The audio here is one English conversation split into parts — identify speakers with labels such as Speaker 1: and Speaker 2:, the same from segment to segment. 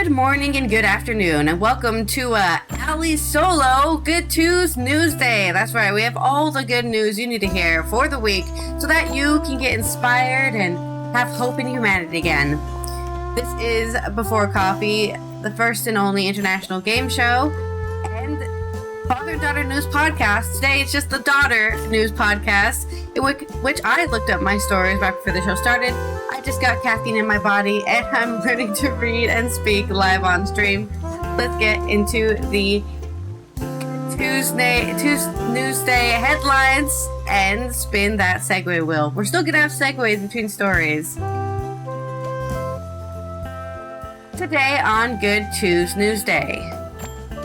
Speaker 1: Good morning and good afternoon, and welcome to Ali Solo Good Tues News Day. That's right, we have all the good news you need to hear for the week so that you can get inspired and have hope in humanity again. This is Before Coffee, the first and only international game show and father and daughter news podcast. Today it's just the daughter news podcast, in which I looked up my stories right before the show started. I just got caffeine in my body and I'm ready to read and speak live on stream. Let's get into the Tuesday headlines and spin that segue wheel. We're still gonna have segues between stories. Today on Good Tues News Day.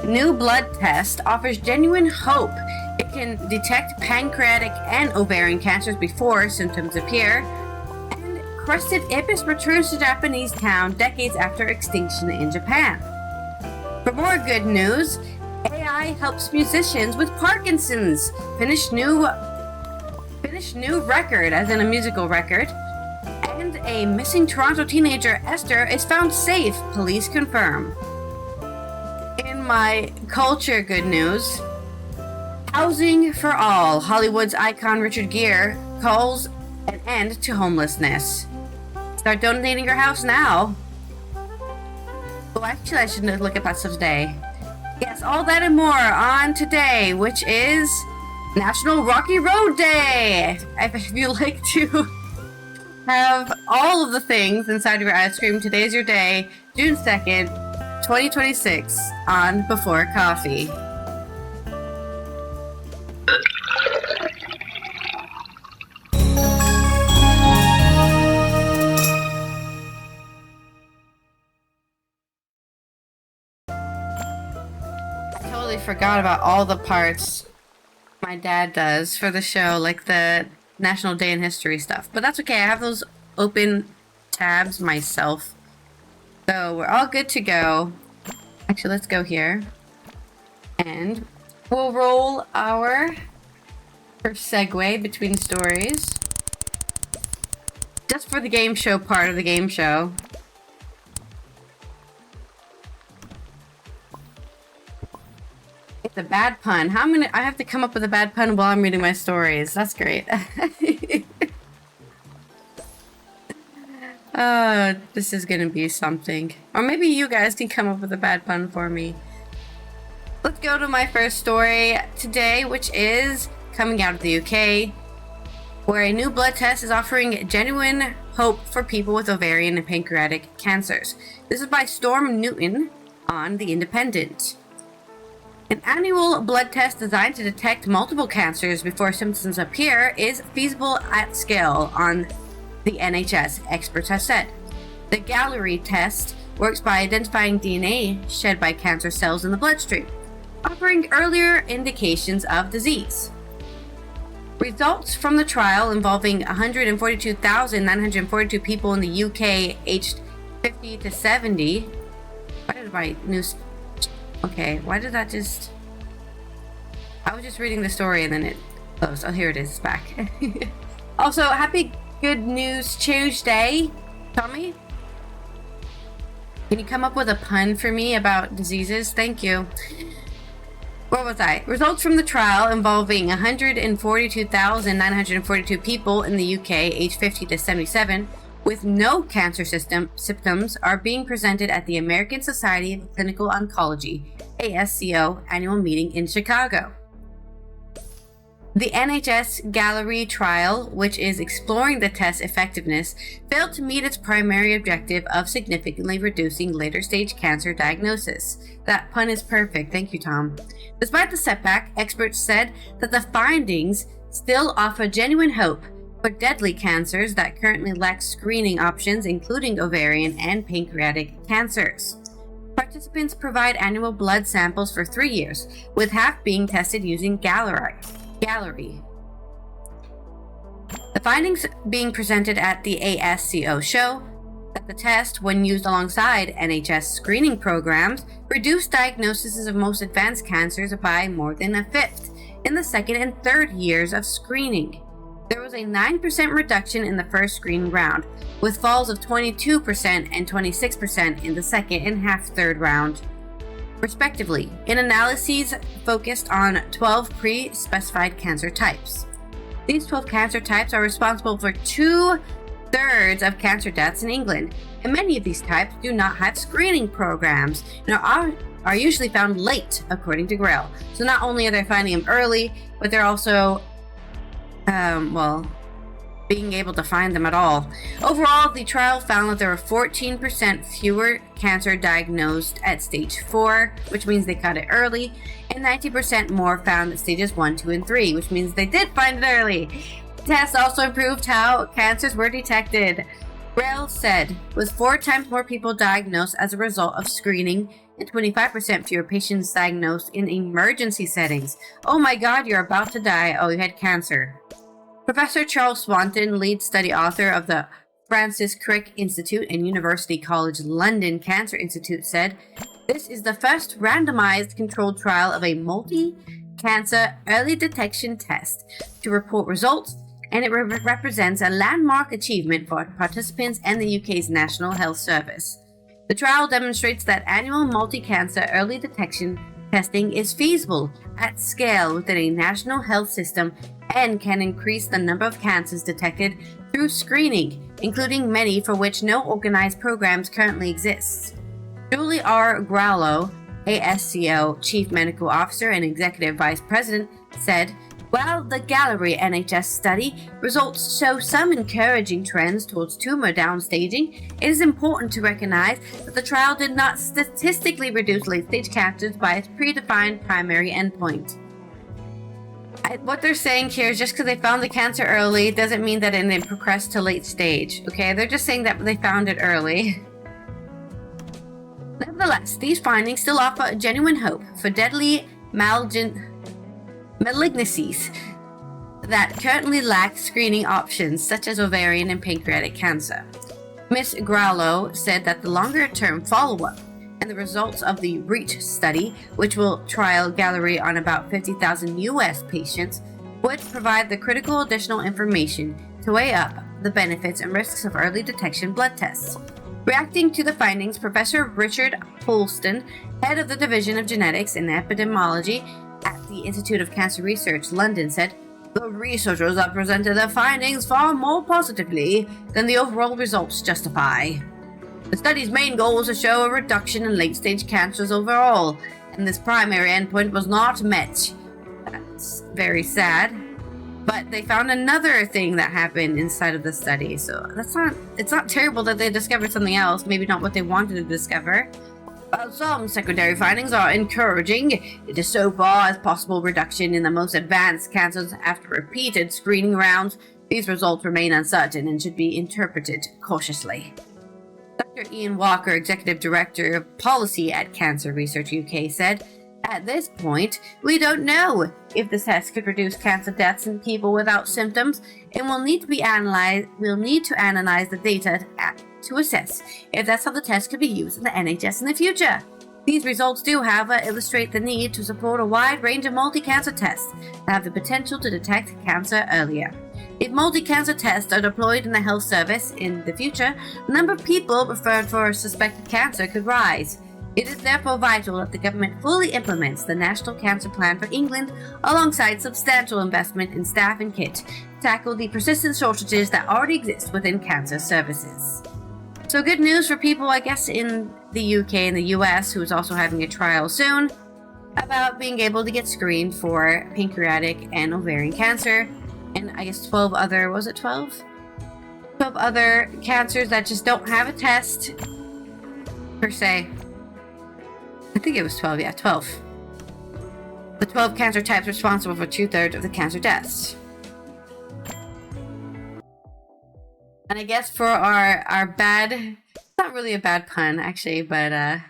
Speaker 1: New blood test offers genuine hope. It can detect pancreatic and ovarian cancers before symptoms appear. Crusted ibis returns to Japanese town decades after extinction in Japan. For more good news, AI helps musicians with Parkinson's finish new record, as in a musical record. And a missing Toronto teenager, Esther, is found safe, police confirm. In my culture good news, housing for all. Hollywood's icon Richard Gere calls an end to homelessness. Start donating your house now. Oh, actually, I should look at that stuff today. Yes, all that and more on today, which is National Rocky Road Day. If you like to have all of the things inside of your ice cream, today's your day, June 2nd, 2026, on Before Coffee. Forgot about all the parts my dad does for the show, like the National Day in History stuff. But that's okay, I have those open tabs myself. So we're all good to go. Actually, let's go here. And we'll roll our first segue between stories. Just for the game show part of the game show. It's a bad pun. I have to come up with a bad pun while I'm reading my stories. That's great. This is gonna be something. Or maybe you guys can come up with a bad pun for me. Let's go to my first story today, which is coming out of the UK, where a new blood test is offering genuine hope for people with ovarian and pancreatic cancers. This is by Storm Newton on The Independent. An annual blood test designed to detect multiple cancers before symptoms appear is feasible at scale on the NHS, experts have said. The Gallery test works by identifying DNA shed by cancer cells in the bloodstream, offering earlier indications of disease. Results from the trial involving 142,942 people in the UK aged 50 to 70. Why did my news... Okay, why did that just... I was just reading the story and then it closed. Oh, here it is. It's back. Also, happy Good News Tuesday. Tommy? Can you come up with a pun for me about diseases? Thank you. Where was I? Results from the trial involving 142,942 people in the UK aged 50 to 77 with no cancer symptoms are being presented at the American Society of Clinical Oncology, ASCO, annual meeting in Chicago. The NHS Gallery trial, which is exploring the test's effectiveness, failed to meet its primary objective of significantly reducing later-stage cancer diagnosis. That pun is perfect. Thank you, Tom. Despite the setback, experts said that the findings still offer genuine hope for deadly cancers that currently lack screening options, including ovarian and pancreatic cancers. Participants provide annual blood samples for 3 years, with half being tested using Gallery. The findings being presented at the ASCO show that the test, when used alongside NHS screening programs, reduced diagnoses of most advanced cancers by more than a fifth in the second and third years of screening. There was a 9% reduction in the first screening round, with falls of 22% and 26% in the second and third round, respectively, in analyses focused on 12 pre-specified cancer types. These 12 cancer types are responsible for 2/3 of cancer deaths in England, and many of these types do not have screening programs and are usually found late, according to Gere. So not only are they finding them early, but they're also being able to find them at all. Overall, the trial found that there were 14% fewer cancer diagnosed at stage 4, which means they caught it early, and 90% more found at stages 1, 2, and 3, which means they did find it early. The test also improved how cancers were detected. Gere said, with 4 times more people diagnosed as a result of screening and 25% fewer patients diagnosed in emergency settings. Oh my god, you're about to die. Oh, you had cancer. Professor Charles Swanton, lead study author of the Francis Crick Institute and University College London Cancer Institute, said, "This is the first randomized controlled trial of a multi-cancer early detection test to report results, and it represents a landmark achievement for participants and the UK's National Health Service. The trial demonstrates that annual multi-cancer early detection testing is feasible at scale within a national health system and can increase the number of cancers detected through screening, including many for which no organized programs currently exist." Julie R. Growlow, ASCO Chief Medical Officer and Executive Vice President, said, "While the Gallery NHS study results show some encouraging trends towards tumor downstaging, it is important to recognize that the trial did not statistically reduce late-stage cancers by its predefined primary endpoint." What they're saying here is just because they found the cancer early doesn't mean that it didn't progress to late stage, okay? They're just saying that they found it early. Nevertheless, these findings still offer genuine hope for deadly malignancies that currently lack screening options, such as ovarian and pancreatic cancer. Ms. Growlow said that the longer-term follow-up and the results of the REACH study, which will trial Gallery on about 50,000 US patients, would provide the critical additional information to weigh up the benefits and risks of early detection blood tests. Reacting to the findings, Professor Richard Holston, head of the Division of Genetics and Epidemiology at the Institute of Cancer Research, London, said, "The researchers have presented their findings far more positively than the overall results justify. The study's main goal was to show a reduction in late-stage cancers overall, and this primary endpoint was not met." That's very sad. But they found another thing that happened inside of the study, so it's not terrible that they discovered something else, maybe not what they wanted to discover. While some secondary findings are encouraging, it is so far as possible reduction in the most advanced cancers after repeated screening rounds. These results remain uncertain and should be interpreted cautiously. Dr. Ian Walker, Executive Director of Policy at Cancer Research UK, said, "At this point, we don't know if this test could reduce cancer deaths in people without symptoms, and we'll need to analyze the data to assess if that's how the test could be used in the NHS in the future. These results do, however, illustrate the need to support a wide range of multi-cancer tests that have the potential to detect cancer earlier. If multi-cancer tests are deployed in the health service in the future, the number of people referred for suspected cancer could rise. It is therefore vital that the government fully implements the National Cancer Plan for England alongside substantial investment in staff and kit to tackle the persistent shortages that already exist within cancer services." So good news for people, I guess, in the UK and the US, who is also having a trial soon, about being able to get screened for pancreatic and ovarian cancer, and I guess 12 other, was it 12? 12 other cancers that just don't have a test, per se. I think it was 12, yeah, 12. The 12 cancer types responsible for 2/3 of the cancer deaths. And I guess for our bad, it's not really a bad pun, actually, but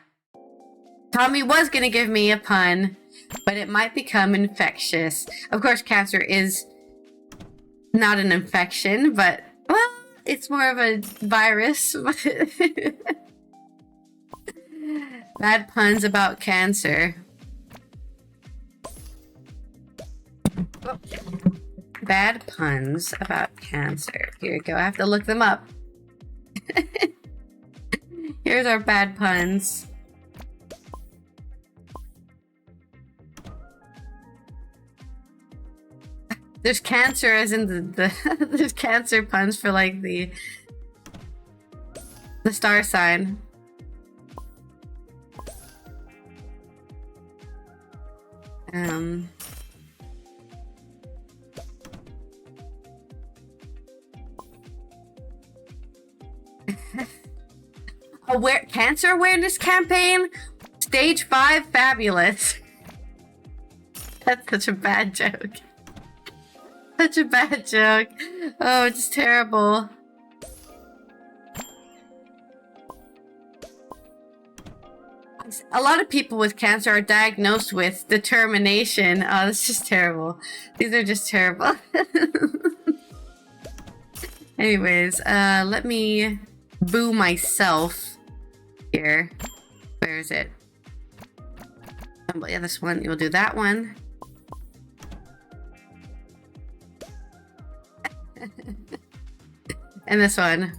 Speaker 1: Tommy was going to give me a pun, but it might become infectious. Of course, cancer is not an infection, but, well, it's more of a virus. Bad puns about cancer. Oh. Bad bad puns about cancer. Here we go. I have to look them up. Here's our bad puns. There's cancer as in the there's cancer puns for like the star sign. Cancer awareness campaign, stage 5 fabulous. That's such a bad joke. Such a bad joke. Oh, it's terrible. A lot of people with cancer are diagnosed with determination. Oh, that's just terrible. These are just terrible. Anyways, let me boo myself here. Where is it? Oh, yeah, this one. You'll do that one. And this one.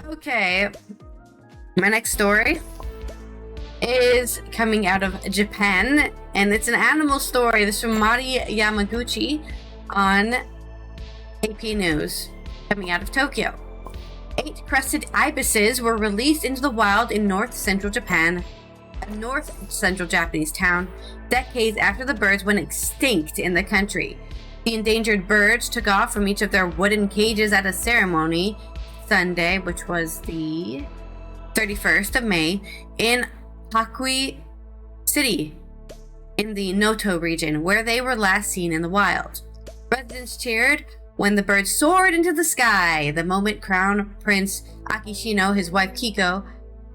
Speaker 1: Okay, my next story is coming out of Japan, and it's an animal story. This is from Mari Yamaguchi on AP News, coming out of Tokyo. 8 crusted ibises were released into the wild in north-central Japan, a north-central Japanese town, decades after the birds went extinct in the country. The endangered birds took off from each of their wooden cages at a ceremony Sunday, which was the 31st of May, in Hakui City in the Noto region, where they were last seen in the wild. Residents cheered when the birds soared into the sky, the moment Crown Prince Akishino, his wife Kiko,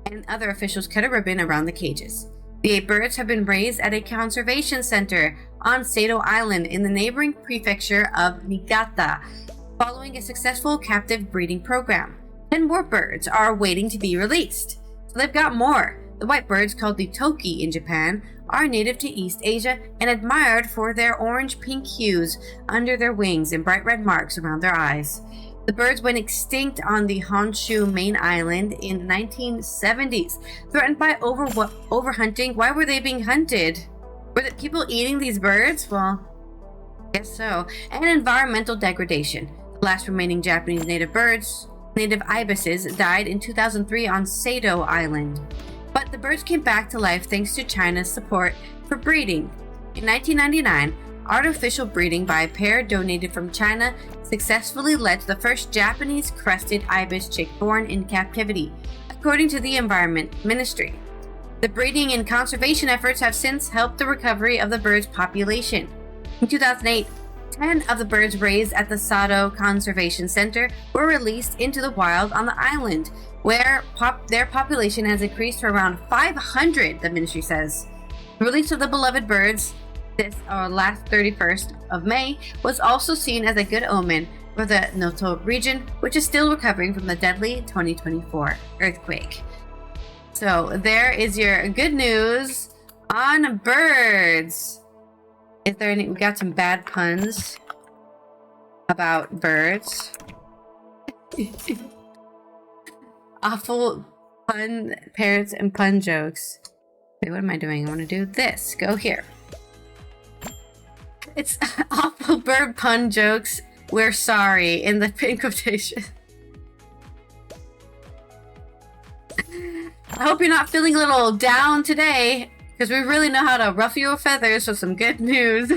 Speaker 1: and other officials cut a ribbon around the cages. The 8 birds have been raised at a conservation center on Sado Island in the neighboring prefecture of Niigata, following a successful captive breeding program. 10 more birds are waiting to be released. So they've got more. The white birds, called the toki in Japan, are native to East Asia and admired for their orange-pink hues under their wings and bright red marks around their eyes. The birds went extinct on the Honshu main island in 1970s, threatened by overhunting. Why were they being hunted? Were the people eating these birds? Well, I guess so. And environmental degradation. The last remaining Japanese native ibises, died in 2003 on Sado Island. But the birds came back to life thanks to China's support for breeding. In 1999, artificial breeding by a pair donated from China successfully led to the first Japanese crusted ibis chick born in captivity, according to the Environment Ministry. The breeding and conservation efforts have since helped the recovery of the bird's population. In 2008, 10 of the birds raised at the Sado Conservation Center were released into the wild on the island, where their population has increased to around 500, the ministry says. The release of the beloved birds this last 31st of May was also seen as a good omen for the Noto region, which is still recovering from the deadly 2024 earthquake. So there is your good news on birds. Is there any? We got some bad puns about birds. Awful pun parrots and pun jokes. Wait, what am I doing? I want to do this. Go here. It's awful bird pun jokes. We're sorry in the pin quotation. I hope you're not feeling a little down today, because we really know how to ruffle your feathers with some good news.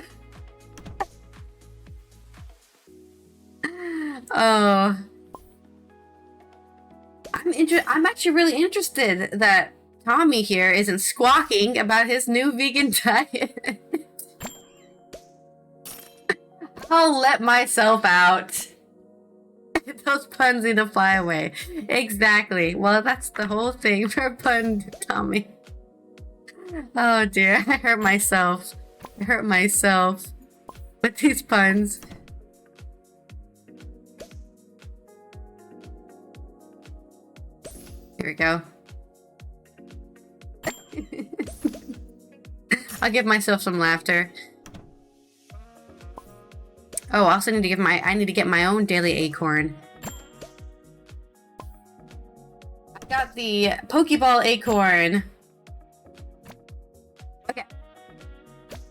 Speaker 1: Oh, I'm actually really interested that Tommy here isn't squawking about his new vegan diet. I'll let myself out. Those puns need to fly away. Exactly. Well, that's the whole thing for pun, Tommy. Oh dear, I hurt myself. With these puns. Here we go. I'll give myself some laughter. Oh, I also need to get my own daily acorn. I got the Pokeball acorn. Okay.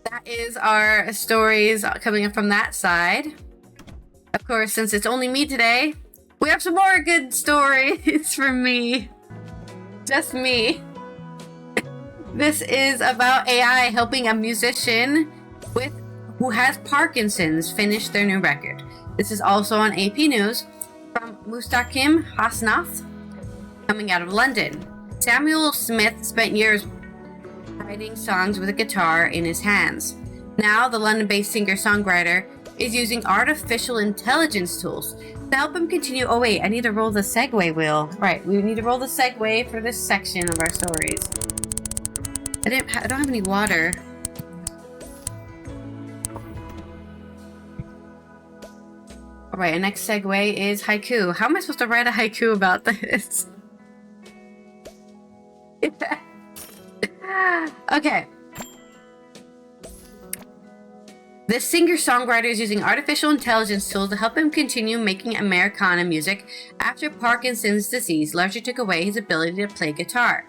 Speaker 1: That is our stories coming up from that side. Of course, since it's only me today, we have some more good stories from me. Just me. This is about AI helping a musician who has Parkinson's finish their new record. This is also on AP News from Mustaqim Hasnath, coming out of London. Samuel Smith spent years writing songs with a guitar in his hands. Now, the London-based singer-songwriter is using artificial intelligence tools to help him continue. Oh wait, I need to roll the segue wheel. Right, we need to roll the segue for this section of our stories. I don't have any water. Alright, our next segue is haiku. How am I supposed to write a haiku about this? Okay. The singer-songwriter is using artificial intelligence tools to help him continue making Americana music after Parkinson's disease largely took away his ability to play guitar.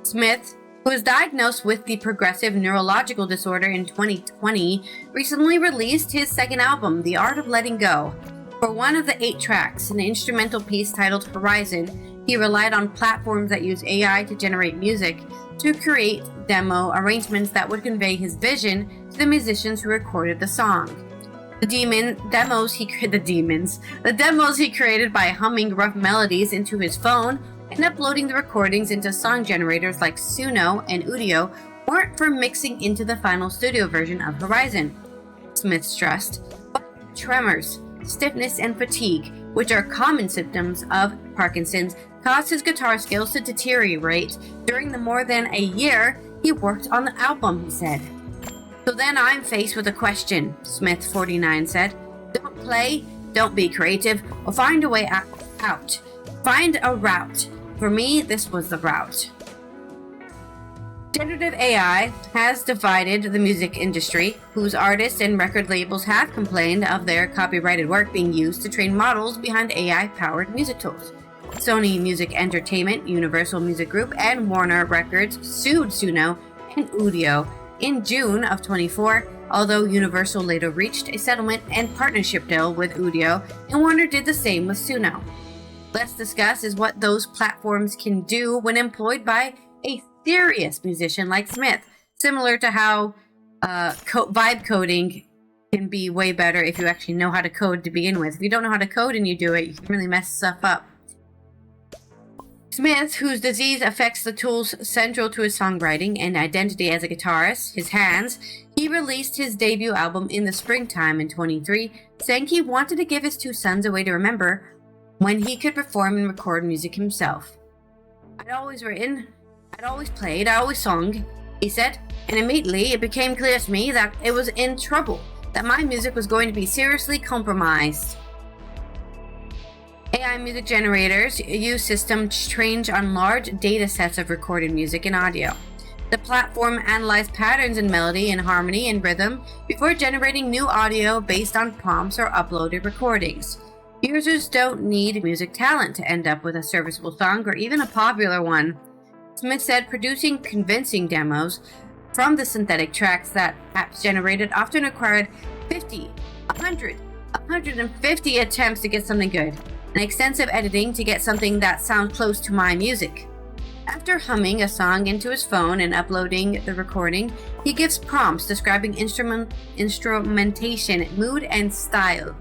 Speaker 1: Smith, who was diagnosed with the progressive neurological disorder in 2020, recently released his second album, The Art of Letting Go. For one of the 8 tracks, an instrumental piece titled Horizon, he relied on platforms that use AI to generate music to create demo arrangements that would convey his vision to the musicians who recorded the song. The demos he created by humming rough melodies into his phone and uploading the recordings into song generators like Suno and Udio weren't for mixing into the final studio version of Horizon, Smith stressed, but tremors, stiffness, and fatigue, which are common symptoms of Parkinson's, caused his guitar skills to deteriorate during the more than a year he worked on the album, he said. So then I'm faced with a question, Smith, 49, said. Don't play, don't be creative, or find a way out. Find a route. For me, this was the route. Generative AI has divided the music industry, whose artists and record labels have complained of their copyrighted work being used to train models behind AI-powered music tools. Sony Music Entertainment, Universal Music Group, and Warner Records sued Suno and Udio in June of 2024, although Universal later reached a settlement and partnership deal with Udio, and Warner did the same with Suno. Let's discuss is what those platforms can do when employed by a serious musician like Smith, similar to how vibe coding can be way better if you actually know how to code to begin with. If you don't know how to code and you do it, you can really mess stuff up. Smith, whose disease affects the tools central to his songwriting and identity as a guitarist, his hands, he released his debut album in the springtime in 2023, saying he wanted to give his 2 sons a way to remember when he could perform and record music himself. I'd always written, I'd always played, I always sung, he said, and immediately it became clear to me that it was in trouble, that my music was going to be seriously compromised. AI music generators use systems trained on large data sets of recorded music and audio. The platform analyzes patterns in melody and harmony and rhythm before generating new audio based on prompts or uploaded recordings. Users don't need music talent to end up with a serviceable song or even a popular one. Smith said producing convincing demos from the synthetic tracks that apps generated often required 50, 100, 150 attempts to get something good, and extensive editing to get something that sounds close to my music. After humming a song into his phone and uploading the recording, he gives prompts describing instrumentation, mood, and style.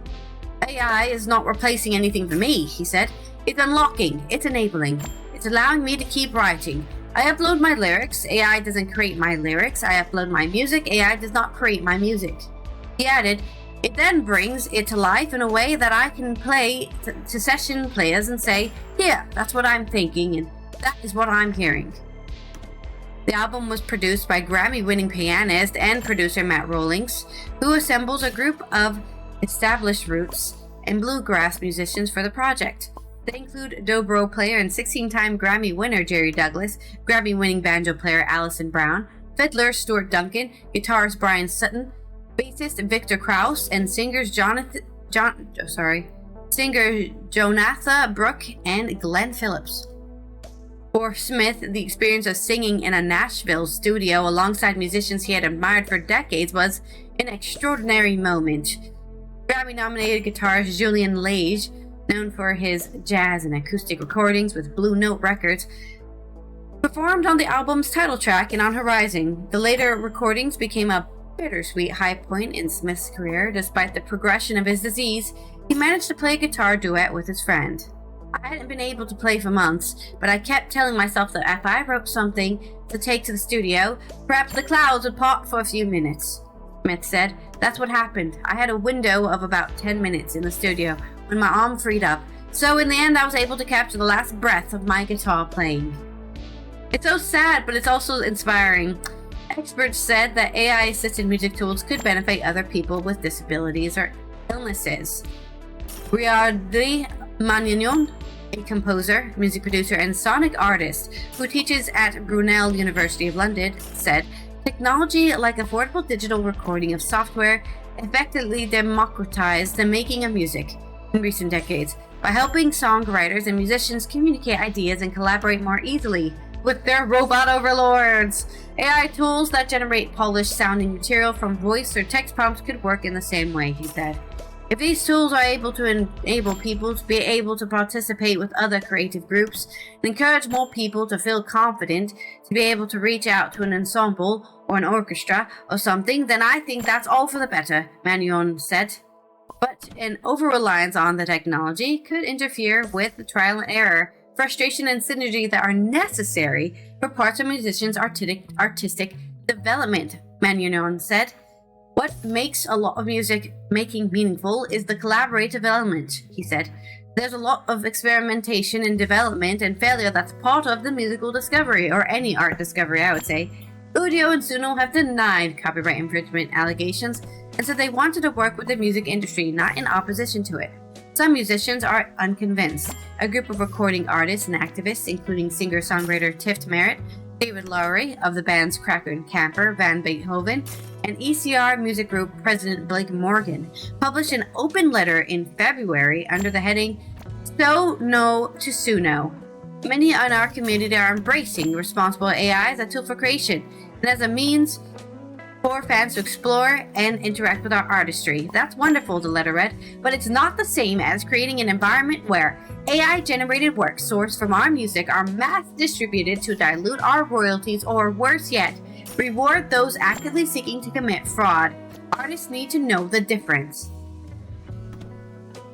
Speaker 1: AI is not replacing anything for me, he said. It's unlocking, it's enabling, it's allowing me to keep writing. I upload my lyrics, AI doesn't create my lyrics. I upload my music, AI does not create my music. He added, it then brings it to life in a way that I can play to session players and say, here, that's what I'm thinking, and that is what I'm hearing. The album was produced by Grammy-winning pianist and producer Matt Rawlings, who assembles a group of established roots and bluegrass musicians for the project. They include dobro player and 16-time Grammy winner Jerry Douglas, Grammy-winning banjo player Alison Brown, fiddler Stuart Duncan, guitarist Brian Sutton, bassist Victor Krause, and singers singer Jonatha Brooke and Glenn Phillips. For Smith, the experience of singing in a Nashville studio alongside musicians he had admired for decades was an extraordinary moment. Grammy-nominated guitarist Julian Lage, known for his jazz and acoustic recordings with Blue Note Records, performed on the album's title track and on Horizon. The later recordings became a bittersweet high point in Smith's career. Despite the progression of his disease, he managed to play a guitar duet with his friend. I hadn't been able to play for months, but I kept telling myself that if I wrote something to take to the studio, perhaps the clouds would part for a few minutes. Smith said, "That's what happened. I had a window of about 10 minutes in the studio when my arm freed up, so in the end I was able to capture the last breath of my guitar playing." It's so sad, but it's also inspiring. Experts said that AI-assisted music tools could benefit other people with disabilities or illnesses. Riyadi Magnon, a composer, music producer, and sonic artist who teaches at Brunel University of London, said, "Technology like affordable digital recording of software effectively democratized the making of music in recent decades by helping songwriters and musicians communicate ideas and collaborate more easily with their robot overlords. AI tools that generate polished sounding material from voice or text prompts could work in the same way," he said. "If these tools are able to enable people to be able to participate with other creative groups and encourage more people to feel confident to be able to reach out to an ensemble or an orchestra or something, then I think that's all for the better," Magnon said. But an over-reliance on the technology could interfere with the trial and error, frustration, and synergy that are necessary for parts of musicians' artistic development, Magnon said. "What makes a lot of music making meaningful is the collaborative element," he said. "There's a lot of experimentation and development and failure that's part of the musical discovery, or any art discovery, I would say. Udio and Suno have denied copyright infringement allegations and said they wanted to work with the music industry, not in opposition to it. Some musicians are unconvinced. A group of recording artists and activists, including singer-songwriter Tift Merritt, David Lowery of the bands Cracker and Camper, Van Beethoven, and ECR music group president Blake Morgan, published an open letter in February under the heading "So No to Suno." Many in our community are embracing responsible AI as a tool for creation and as a means for fans to explore and interact with our artistry. That's wonderful, the letter read, but it's not the same as creating an environment where AI-generated works sourced from our music are mass-distributed to dilute our royalties, or worse yet, reward those actively seeking to commit fraud. Artists need to know the difference.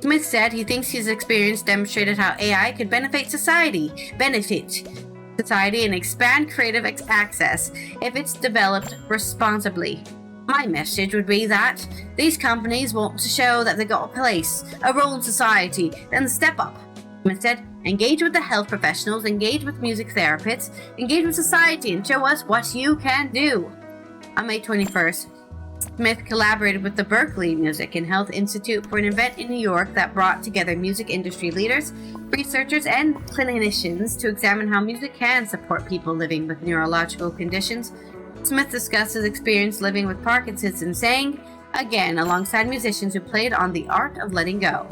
Speaker 1: Smith said he thinks his experience demonstrated how AI could benefit society and expand creative access if it's developed responsibly. "My message would be that these companies want to show that they've got a role in society, then step up," Smith said. "Engage with the health professionals, engage with music therapists, engage with society, and show us what you can do." On May 21st, Smith collaborated with the Berkeley Music and Health Institute for an event in New York that brought together music industry leaders, researchers, and clinicians to examine how music can support people living with neurological conditions. Smith discussed his experience living with Parkinson's, saying, again, alongside musicians who played on the art of letting go,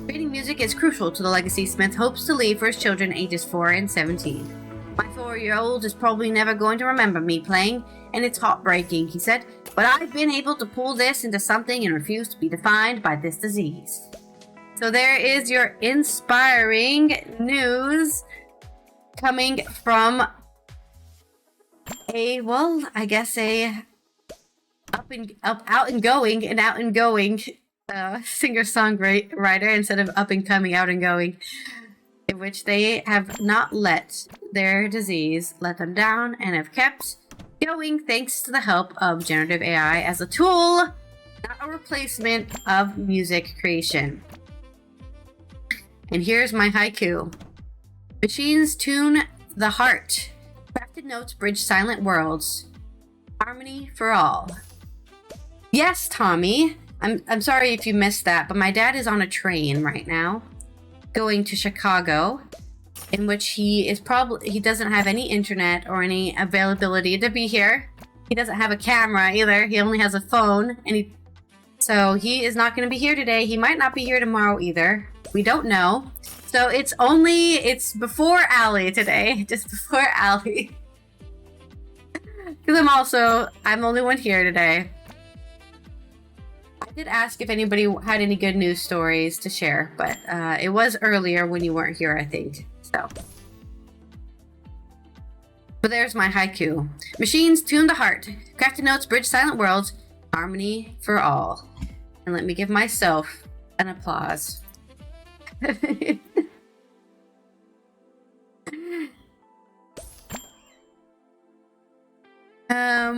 Speaker 1: "Creating music is crucial to the legacy Smith hopes to leave for his children ages 4 and 17. My 4-year-old is probably never going to remember me playing, and it's heartbreaking," he said, "but I've been able to pull this into something and refuse to be defined by this disease." So there is your inspiring news coming from out and going singer-songwriter instead of up and coming, out and going, in which they have not let their disease let them down and have kept going thanks to the help of generative AI as a tool, not a replacement of music creation. And here's my haiku. "Machines tune the heart. Crafted notes bridge silent worlds. Harmony for all." Yes, Tommy. I'm sorry if you missed that, but my dad is on a train right now going to Chicago, in which he doesn't have any internet or any availability to be here. He doesn't have a camera either. He only has a phone, and so he is not going to be here today. He might not be here tomorrow either. We don't know. So it's before Allie today, just before Allie. Because I'm the only one here today. I did ask if anybody had any good news stories to share, but it was earlier when you weren't here, I think. So. But there's my haiku. Machines tune the heart. Crafted notes bridge silent worlds. Harmony for all. And let me give myself an applause.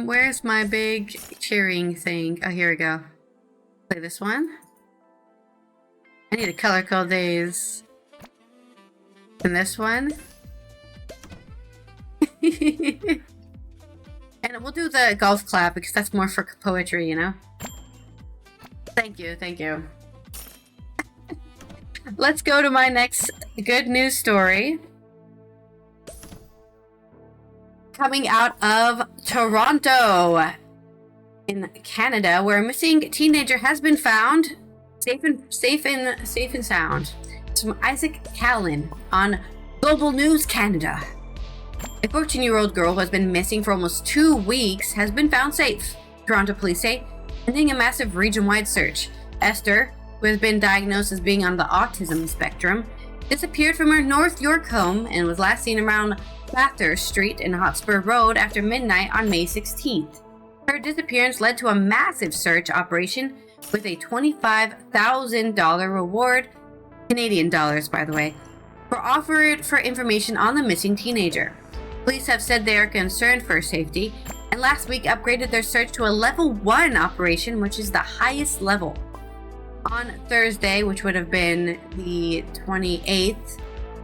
Speaker 1: Where's my big cheering thing? Oh, here we go. Play this one. I need a color code these. And this one. And we'll do the golf clap because that's more for poetry, you know? Thank you, thank you. Let's go to my next good news story. Coming out of Toronto in Canada, where a missing teenager has been found safe and sound. It's from Isaac Callan on Global News Canada. A 14-year-old girl who has been missing for almost 2 weeks has been found safe, Toronto police say, ending a massive region-wide search. Esther, who has been diagnosed as being on the autism spectrum, disappeared from her North York home and was last seen around Bathurst Street and Hotspur Road after midnight on May 16th. Her disappearance led to a massive search operation with a $25,000 reward, Canadian dollars by the way, offered for information on the missing teenager. Police have said they are concerned for her safety and last week upgraded their search to a level 1 operation, which is the highest level. On Thursday, which would have been the 28th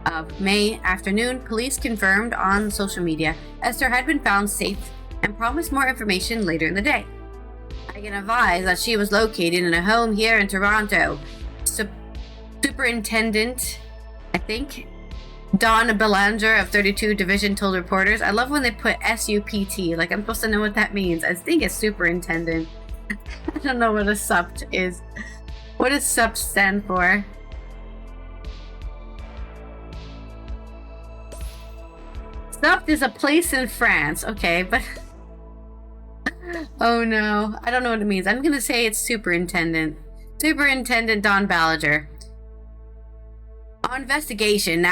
Speaker 1: of May afternoon, police confirmed on social media Esther had been found safe and promised more information later in the day. I can advise that she was located in a home here in Toronto. Superintendent, I think, Don Belanger of 32 Division told reporters. I love when they put SUPT, like I'm supposed to know what that means. I think it's superintendent. I don't know what a SUPT is. What does SUPT stand for? SUPT is a place in France. Okay, but oh no, I don't know what it means. I'm gonna say it's superintendent. Superintendent Don Belanger. Our investigation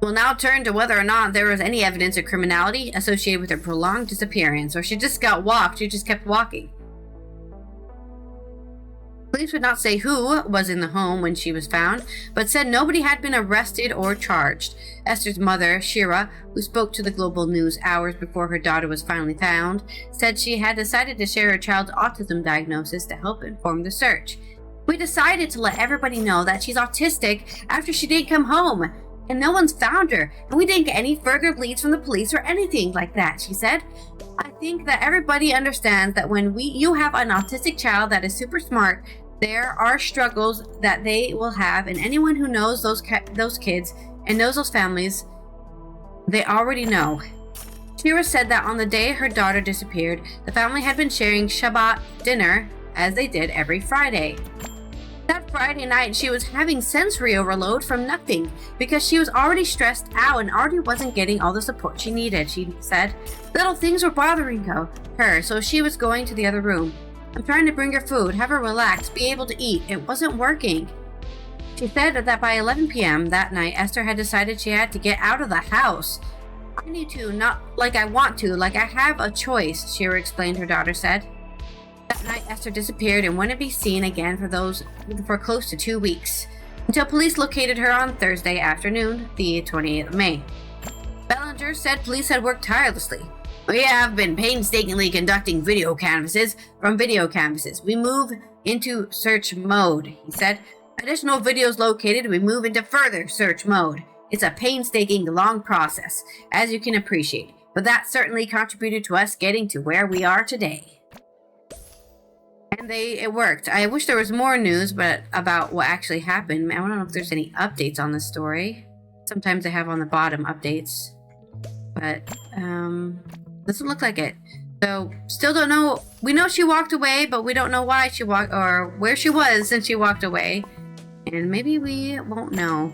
Speaker 1: will now turn to whether or not there was any evidence of criminality associated with her prolonged disappearance, or she just got walked. She just kept walking. Police would not say who was in the home when she was found, but said nobody had been arrested or charged. Esther's mother, Shira, who spoke to the Global News hours before her daughter was finally found, said she had decided to share her child's autism diagnosis to help inform the search. We decided to let everybody know that she's autistic after she didn't come home, and no one's found her, and we didn't get any further leads from the police or anything like that, she said. I think that everybody understands that when you have an autistic child that is super smart, there are struggles that they will have, and anyone who knows those kids and knows those families, they already know. Shira said that on the day her daughter disappeared, the family had been sharing Shabbat dinner as they did every Friday. That Friday night, she was having sensory overload from nothing because she was already stressed out and already wasn't getting all the support she needed, she said. Little things were bothering her, so she was going to the other room. I'm trying to bring her food, have her relax, be able to eat. It wasn't working. She said that by 11 p.m. that night, Esther had decided she had to get out of the house. I need to, not like I want to, like I have a choice, Shira explained, her daughter said. That night, Esther disappeared and wouldn't be seen again for close to 2 weeks, until police located her on Thursday afternoon, the 28th of May. Bellinger said police had worked tirelessly. We have been painstakingly conducting video canvasses. We move into search mode, he said. Additional videos located, we move into further search mode. It's a painstaking, long process, as you can appreciate, but that certainly contributed to us getting to where we are today. And it worked. I wish there was more news about what actually happened. I don't know if there's any updates on this story. Sometimes they have on the bottom updates. But, doesn't look like it. So, still don't know. We know she walked away, but we don't know why she walked or where she was since she walked away. And maybe we won't know.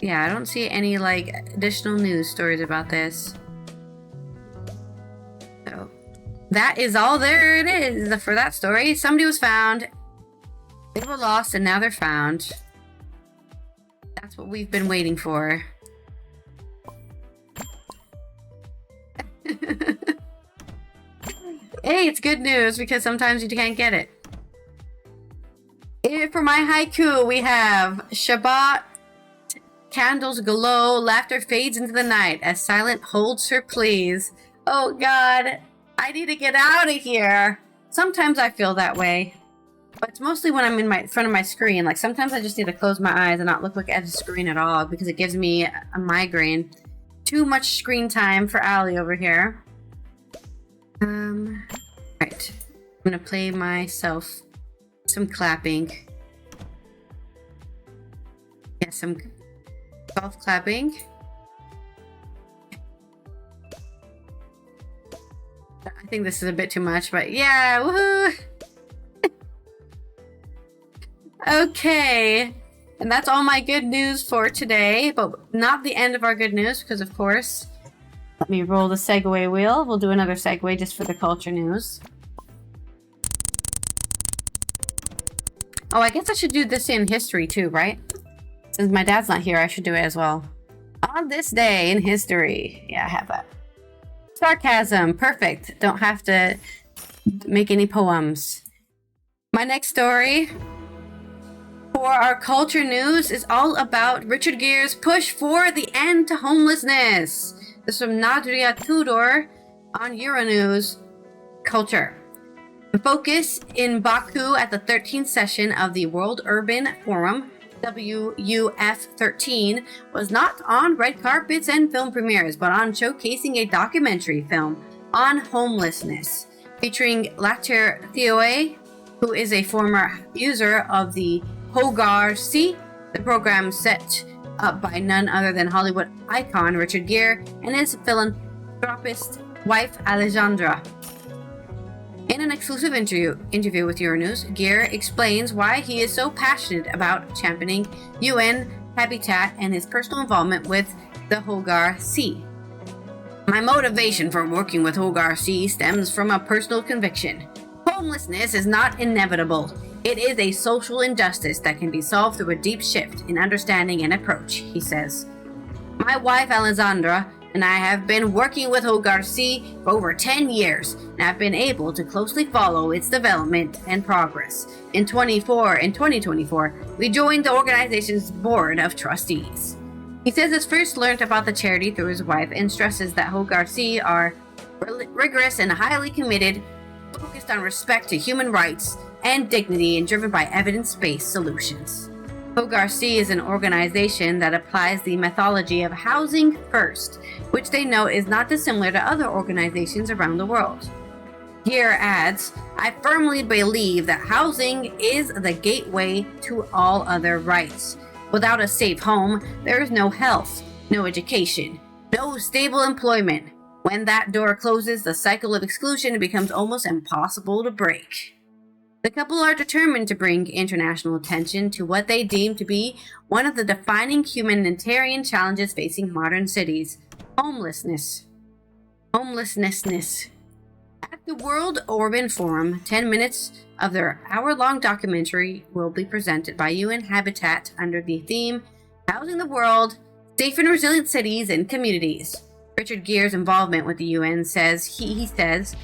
Speaker 1: Yeah, I don't see any like additional news stories about this. So, that is all there it is for that story. Somebody was found. They were lost and now they're found. That's what we've been waiting for. Hey, it's good news because sometimes you can't get it. For my haiku, we have Shabbat, candles glow, laughter fades into the night as silent holds her pleas. Oh God, I need to get out of here. Sometimes I feel that way, but it's mostly when I'm in front of my screen. Like sometimes I just need to close my eyes and not look at the screen at all because it gives me a migraine. Too much screen time for Allie over here. Right. I'm gonna play myself some clapping. Yeah, some golf clapping. I think this is a bit too much, but yeah, woohoo! Okay, and that's all my good news for today, but not the end of our good news, because of course, let me roll the segue wheel. We'll do another segue just for the culture news. Oh, I guess I should do this in history too, right? Since my dad's not here, I should do it as well. On this day in history. Yeah, I have that. Sarcasm. Perfect. Don't have to make any poems. My next story for our culture news is all about Richard Gere's push for the end to homelessness. This is from Nadria Tudor on Euronews Culture. The focus in Baku at the 13th session of the World Urban Forum, WUF13, was not on red carpets and film premieres, but on showcasing a documentary film on homelessness, featuring Latir Theoe, who is a former user of the Hogar C, the program set up by none other than Hollywood icon Richard Gere and his philanthropist wife Alejandra. In an exclusive interview with Euronews, Gere explains why he is so passionate about championing UN habitat and his personal involvement with the Hogar C. My motivation for working with Hogar C stems from a personal conviction. Homelessness is not inevitable. It is a social injustice that can be solved through a deep shift in understanding and approach, he says. My wife Alessandra and I have been working with Hogar C for over 10 years and have been able to closely follow its development and progress. In 2024, we joined the organization's board of trustees. He says he's first learned about the charity through his wife and stresses that Hogar C are rigorous and highly committed, focused on respect to human rights and dignity and driven by evidence-based solutions. Hogar C is an organization that applies the methodology of housing first, which they note is not dissimilar to other organizations around the world. Gere adds, I firmly believe that housing is the gateway to all other rights. Without a safe home, there is no health, no education, no stable employment. When that door closes, the cycle of exclusion becomes almost impossible to break. The couple are determined to bring international attention to what they deem to be one of the defining humanitarian challenges facing modern cities, homelessness. At the World Urban Forum, 10 minutes of their hour-long documentary will be presented by UN Habitat under the theme, Housing the World, Safe and Resilient Cities and Communities. Richard Gere's involvement with the UN he says,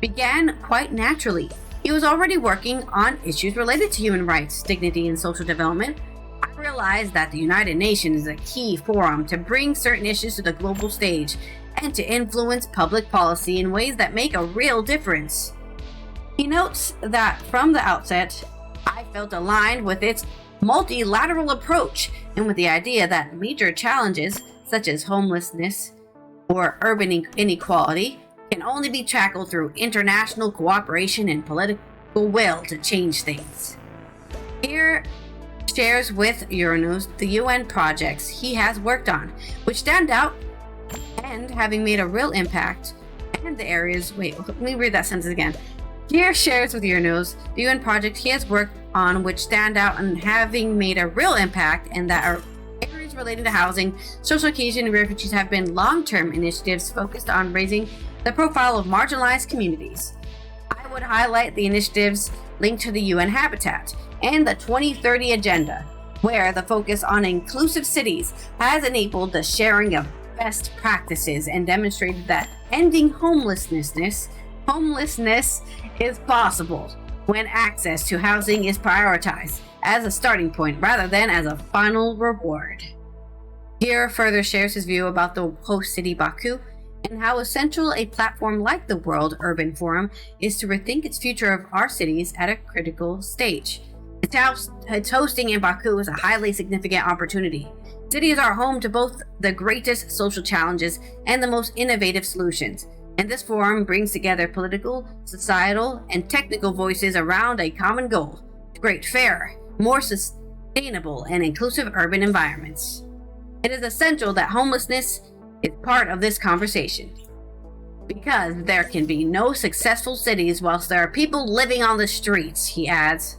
Speaker 1: began quite naturally. He was already working on issues related to human rights, dignity, and social development. I realized that the United Nations is a key forum to bring certain issues to the global stage and to influence public policy in ways that make a real difference. He notes that from the outset, I felt aligned with its multilateral approach and with the idea that major challenges such as homelessness or urban inequality can only be tackled through international cooperation and political will to change things. Gere shares with Euronews the UN projects he has worked on, which stand out and having made a real impact, and and the areas. Wait, let me read that sentence again. Gere shares with Euronews the UN project he has worked on which stand out in having made a real impact, and that are areas related to housing, social cohesion, and refugees have been long-term initiatives focused on raising the profile of marginalized communities. I would highlight the initiatives linked to the UN Habitat and the 2030 Agenda, where the focus on inclusive cities has enabled the sharing of best practices and demonstrated that ending homelessness is possible when access to housing is prioritized as a starting point rather than as a final reward. Gere further shares his view about the host city Baku and how essential a platform like the World Urban Forum is to rethink its future of our cities at a critical stage. Its hosting in Baku is a highly significant opportunity. Cities are home to both the greatest social challenges and the most innovative solutions, and this forum brings together political, societal, and technical voices around a common goal: to create fairer, more sustainable, and inclusive urban environments. It is essential that homelessness is part of this conversation, because there can be no successful cities whilst there are people living on the streets, he adds.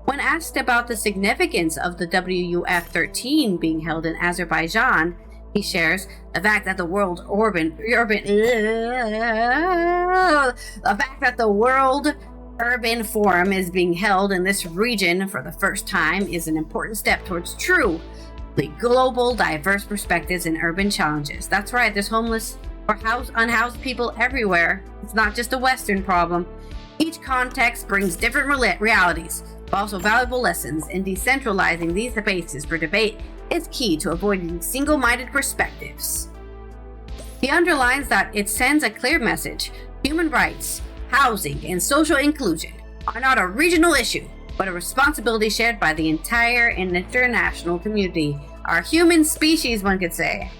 Speaker 1: When asked about the significance of the WUF 13 being held in Azerbaijan, he shares the fact that the World Urban Forum is being held in this region for the first time is an important step towards truly global, diverse perspectives in urban challenges. That's right, there's homeless or unhoused people everywhere. It's not just a Western problem. Each context brings different realities, but also valuable lessons, and decentralizing these spaces for debate is key to avoiding single-minded perspectives. He underlines that it sends a clear message: human rights, housing, and social inclusion are not a regional issue, but a responsibility shared by the entire international community, our human species, one could say.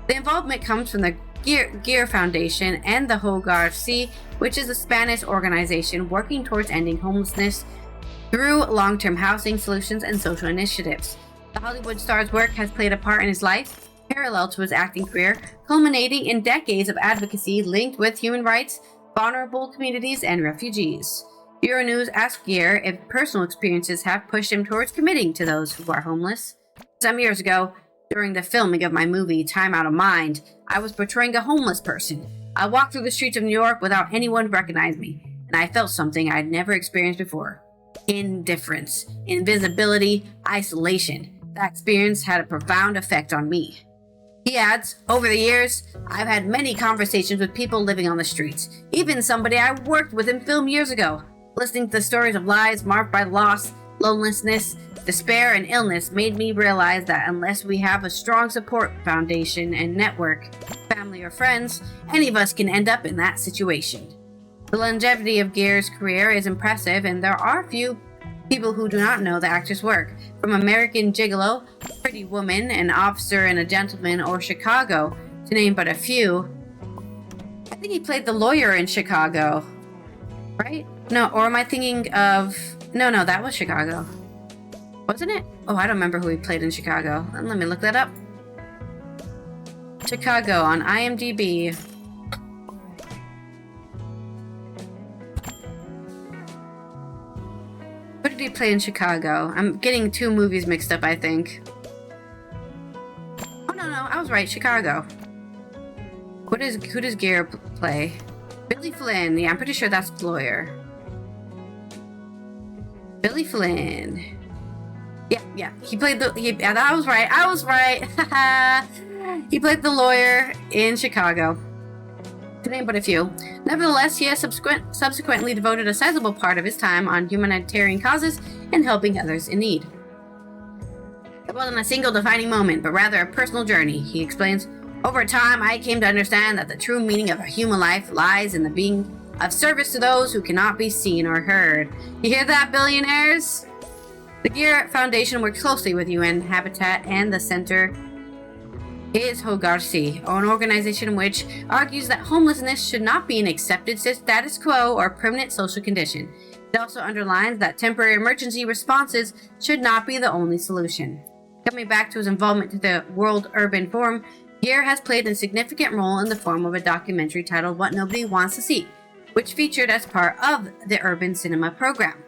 Speaker 1: The involvement comes from the Gere Foundation and the Hogar, which is a Spanish organization working towards ending homelessness through long-term housing solutions and social initiatives. The Hollywood star's work has played a part in his life, parallel to his acting career, culminating in decades of advocacy linked with human rights, vulnerable communities, and refugees. Euronews asked Gere if personal experiences have pushed him towards committing to those who are homeless. Some years ago, during the filming of my movie Time Out of Mind, I was portraying a homeless person. I walked through the streets of New York without anyone recognize me, and I felt something I'd never experienced before: indifference, invisibility, isolation. That experience had a profound effect on me. He adds, over the years, I've had many conversations with people living on the streets, even somebody I worked with in film years ago. Listening to the stories of lives marked by loss, loneliness, despair, and illness made me realize that unless we have a strong support foundation and network, family or friends, any of us can end up in that situation. The longevity of Gere's career is impressive, and there are few people who do not know the actor's work, from American Gigolo, Pretty Woman, An Officer and a Gentleman, or Chicago, to name but a few. I think he played the lawyer in Chicago, right? No, or am I thinking of... No, that was Chicago. Wasn't it? Oh, I don't remember who he played in Chicago. Let me look that up. Chicago on IMDb. What did he play in Chicago? I'm getting two movies mixed up, I think. Oh, no, I was right. Chicago. Who does Gere play? Billy Flynn. Yeah, I'm pretty sure that's the lawyer. Billy Flynn. Yeah. He played the... I was right. He played the lawyer in Chicago. To name but a few. Nevertheless, he has subsequently devoted a sizable part of his time on humanitarian causes and helping others in need. It wasn't a single defining moment, but rather a personal journey, he explains. Over time, I came to understand that the true meaning of a human life lies in the being of service to those who cannot be seen or heard. You hear that, billionaires? The Gere Foundation works closely with UN Habitat, and the center is Hogar, an organization which argues that homelessness should not be an accepted status quo or permanent social condition. It also underlines that temporary emergency responses should not be the only solution. Coming back to his involvement to the World Urban Forum, Gere has played a significant role in the form of a documentary titled What Nobody Wants to See, which featured as part of the Urban Cinema program.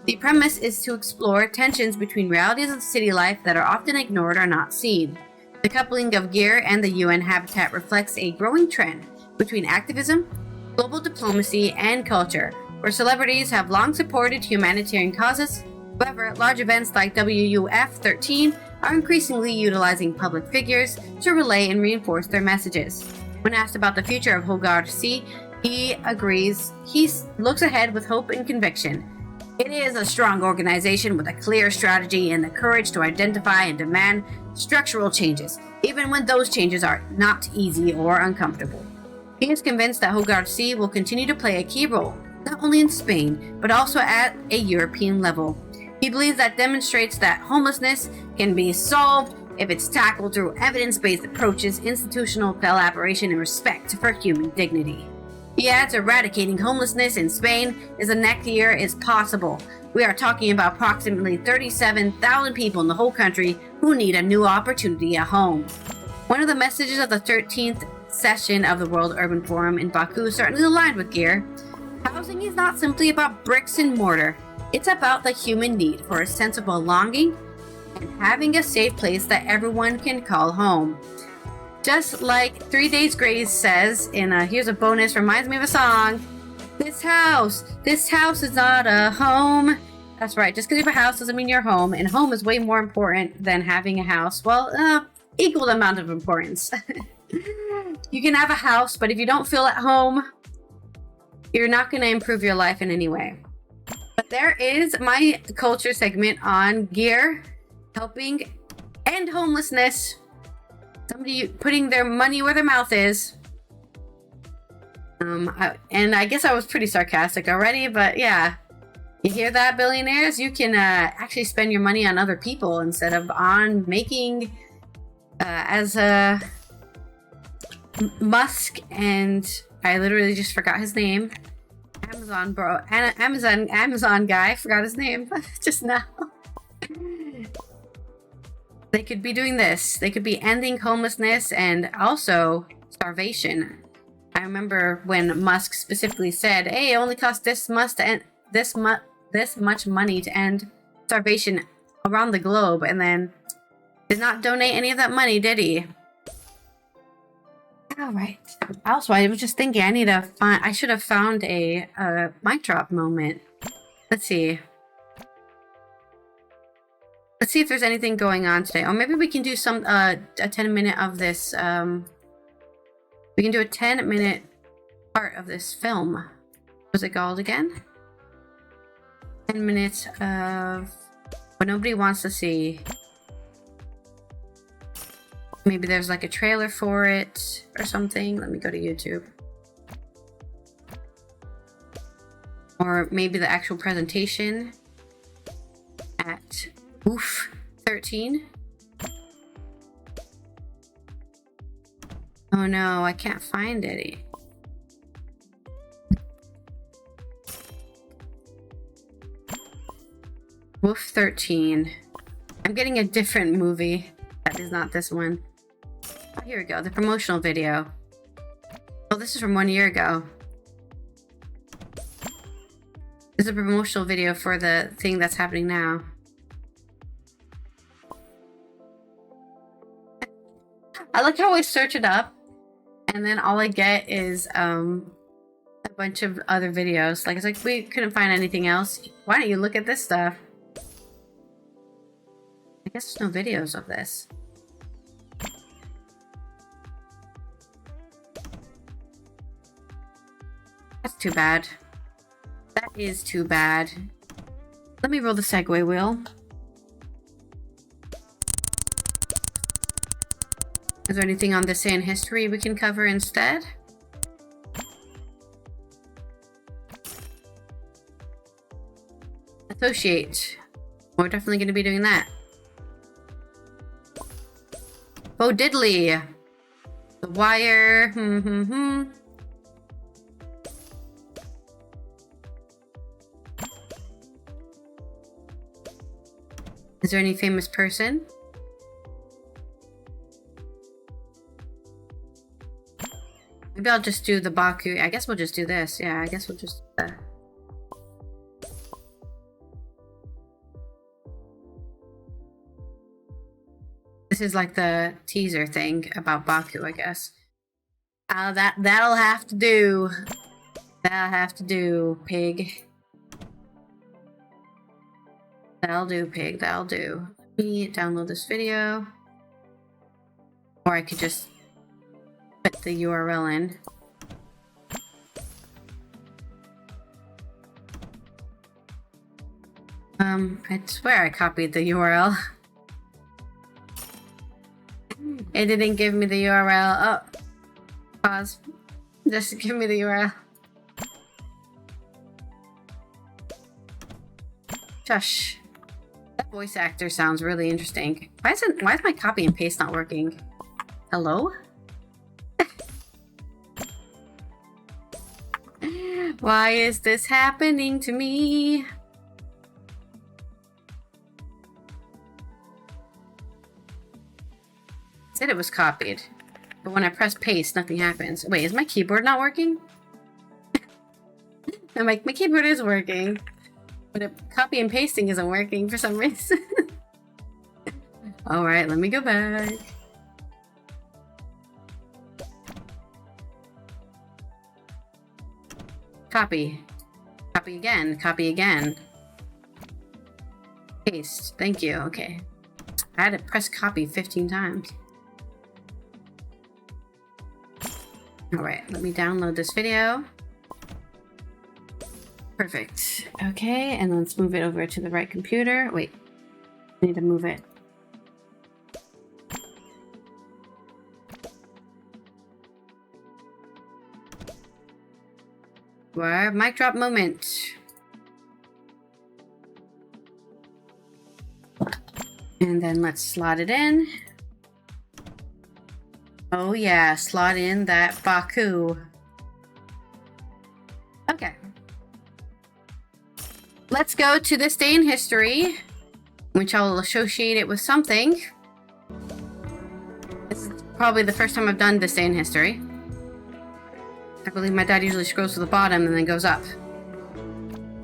Speaker 1: The premise is to explore tensions between realities of city life that are often ignored or not seen. The coupling of Gere and the UN habitat reflects a growing trend between activism, global diplomacy, and culture, where celebrities have long supported humanitarian causes. However, large events like WUF 13 are increasingly utilizing public figures to relay and reinforce their messages. When asked about the future of HOGARC, he agrees he looks ahead with hope and conviction. It is a strong organization with a clear strategy and the courage to identify and demand structural changes, even when those changes are not easy or uncomfortable. He is convinced that HOGARC will continue to play a key role, not only in Spain, but also at a European level. He believes that demonstrates that homelessness can be solved if it's tackled through evidence-based approaches, institutional collaboration, and respect for human dignity. He adds, eradicating homelessness in Spain is the next year is possible. We are talking about approximately 37,000 people in the whole country who need a new opportunity at home. One of the messages of the 13th session of the World Urban Forum in Baku certainly aligned with Gere. Housing is not simply about bricks and mortar. It's about the human need for a sense of belonging and having a safe place that everyone can call home. Just like 3 Days Grace says in here's a bonus, reminds me of a song. This house is not a home. That's right, just because you have a house doesn't mean you're home, and home is way more important than having a house. Well, equal amount of importance. You can have a house, but if you don't feel at home, you're not going to improve your life in any way. But there is my culture segment on Gere helping end homelessness. Somebody putting their money where their mouth is. And I guess I was pretty sarcastic already, but yeah. You hear that, billionaires? You can actually spend your money on other people instead of on making, Musk and I literally just forgot his name. Amazon guy, forgot his name just now. They could be doing this. They could be ending homelessness and also starvation. I remember when Musk specifically said, "Hey, it only costs this much money to end starvation around the globe," and then did not donate any of that money, did he? All right. Also, I was just thinking, I should have found a mic drop moment. Let's see. Let's see if there's anything going on today. Or maybe we can do some a 10-minute of this. We can do a 10-minute part of this film. What was it called again? 10 minutes of what nobody wants to see. Maybe there's like a trailer for it or something. Let me go to YouTube. Or maybe the actual presentation at Oof 13. Oh no, I can't find it. Woof 13. I'm getting a different movie. That is not this one. Oh, here we go. The promotional video. Oh, this is from 1 year ago. This is a promotional video for the thing that's happening now. I like how I search it up and then all I get is a bunch of other videos. Like, it's like, we couldn't find anything else. Why don't you look at this stuff? I guess there's no videos of this. That's too bad. That is too bad. Let me roll the segue wheel. Is there anything on this day in history we can cover instead? Associate. We're definitely going to be doing that. Bo Diddley. The Wire. Is there any famous person? Maybe I'll just do the Baku. I guess we'll just do this. Yeah, I guess we'll just do that. This is like the teaser thing about Baku, I guess. That'll have to do. That'll have to do, pig. That'll do, pig. That'll do. Let me download this video. Or I could just put the URL in. I swear I copied the URL. It didn't give me the URL. Oh, pause. Just give me the URL. Shush. That voice actor sounds really interesting. Why is my copy and paste not working? Hello? Why is this happening to me? Said it was copied, but when I press paste, nothing happens. Wait, is my keyboard not working? My keyboard is working, but copy and pasting isn't working for some reason. All right, let me go back. Copy. Copy again. Copy again. Paste. Thank you. Okay. I had to press copy 15 times. Alright, let me download this video. Perfect. Okay, and let's move it over to the right computer. Wait, I need to move it. Where? Mic drop moment. And then let's slot it in. Oh yeah, slot in that Baku. Okay. Let's go to this day in history, which I'll associate it with something. This is probably the first time I've done this day in history. I believe my dad usually scrolls to the bottom and then goes up.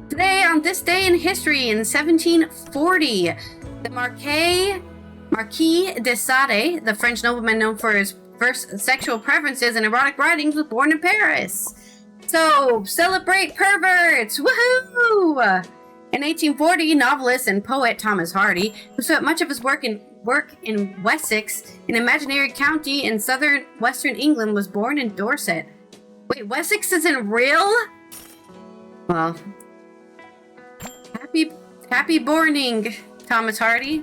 Speaker 1: Today, on this day in history, in 1740, the Marquis de Sade, the French nobleman known for his first sexual preferences and erotic writings, was born in Paris. So, celebrate perverts! Woohoo! In 1840, novelist and poet Thomas Hardy, who spent much of his work in Wessex, an imaginary county in western England, was born in Dorset. Wait, Wessex isn't real? Well, happy borning, Thomas Hardy.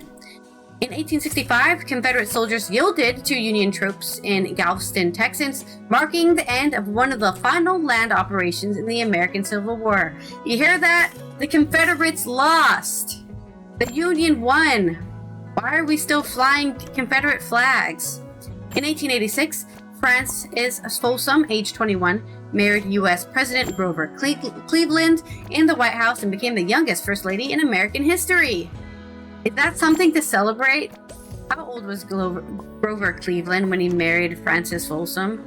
Speaker 1: In 1865, Confederate soldiers yielded to Union troops in Galveston, Texas, marking the end of one of the final land operations in the American Civil War. You hear that? The Confederates lost. The Union won. Why are we still flying Confederate flags? In 1886, Frances Folsom, age 21, married U.S. President Grover Cleveland in the White House and became the youngest First Lady in American history. Is that something to celebrate? How old was Grover Cleveland when he married Frances Folsom?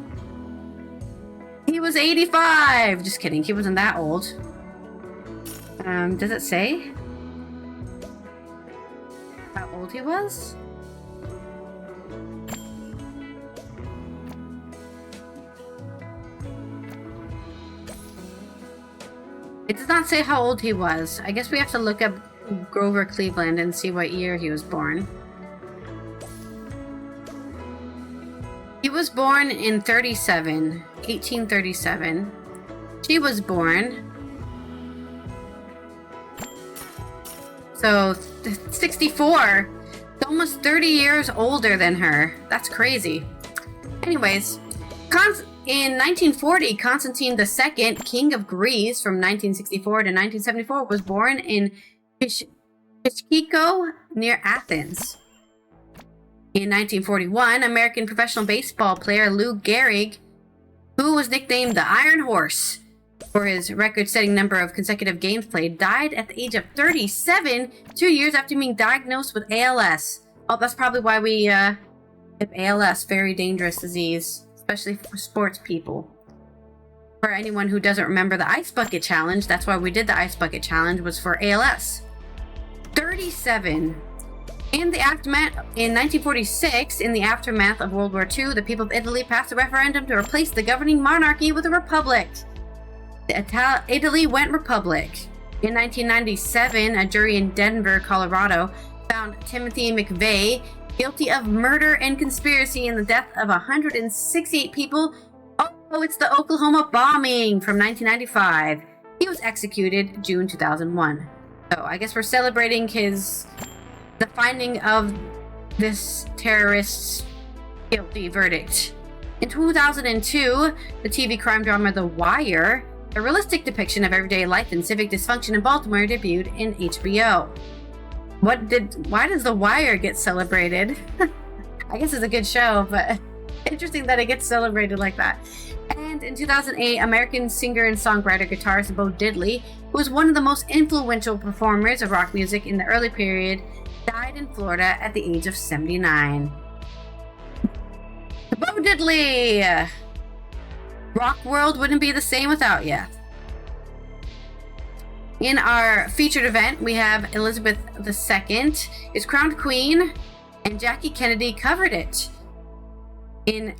Speaker 1: He was 85! Just kidding, he wasn't that old. Does it say how old he was? It does not say how old he was. I guess we have to look up Grover Cleveland and see what year he was born. He was born in 1837. She was born. So, 64. Almost 30 years older than her. That's crazy. Anyways, in 1940, Constantine II, King of Greece from 1964 to 1974, was born in Pishkiko near Athens. In 1941, American professional baseball player Lou Gehrig, who was nicknamed the Iron Horse for his record-setting number of consecutive games played, died at the age of 37, 2 years after being diagnosed with ALS. Oh, that's probably why we have ALS, very dangerous disease, especially for sports people. For anyone who doesn't remember the Ice Bucket Challenge, that's why we did the Ice Bucket Challenge, was for ALS. 37. In 1946, in the aftermath of World War II, the people of Italy passed a referendum to replace the governing monarchy with a republic. Italy went republic. In 1997, a jury in Denver, Colorado, found Timothy McVeigh guilty of murder and conspiracy in the death of 168 people. Oh, it's the Oklahoma bombing from 1995. He was executed June 2001. So I guess we're celebrating the finding of this terrorist's guilty verdict. In 2002, the TV crime drama The Wire, a realistic depiction of everyday life and civic dysfunction in Baltimore, debuted in HBO. Why does The Wire get celebrated? I guess it's a good show, but interesting that it gets celebrated like that. And in 2008, American singer and songwriter guitarist Bo Diddley, who was one of the most influential performers of rock music in the early period, died in Florida at the age of 79. Bo Diddley! Rock world wouldn't be the same without you. In our featured event, we have Elizabeth II is crowned queen, and Jackie Kennedy covered it.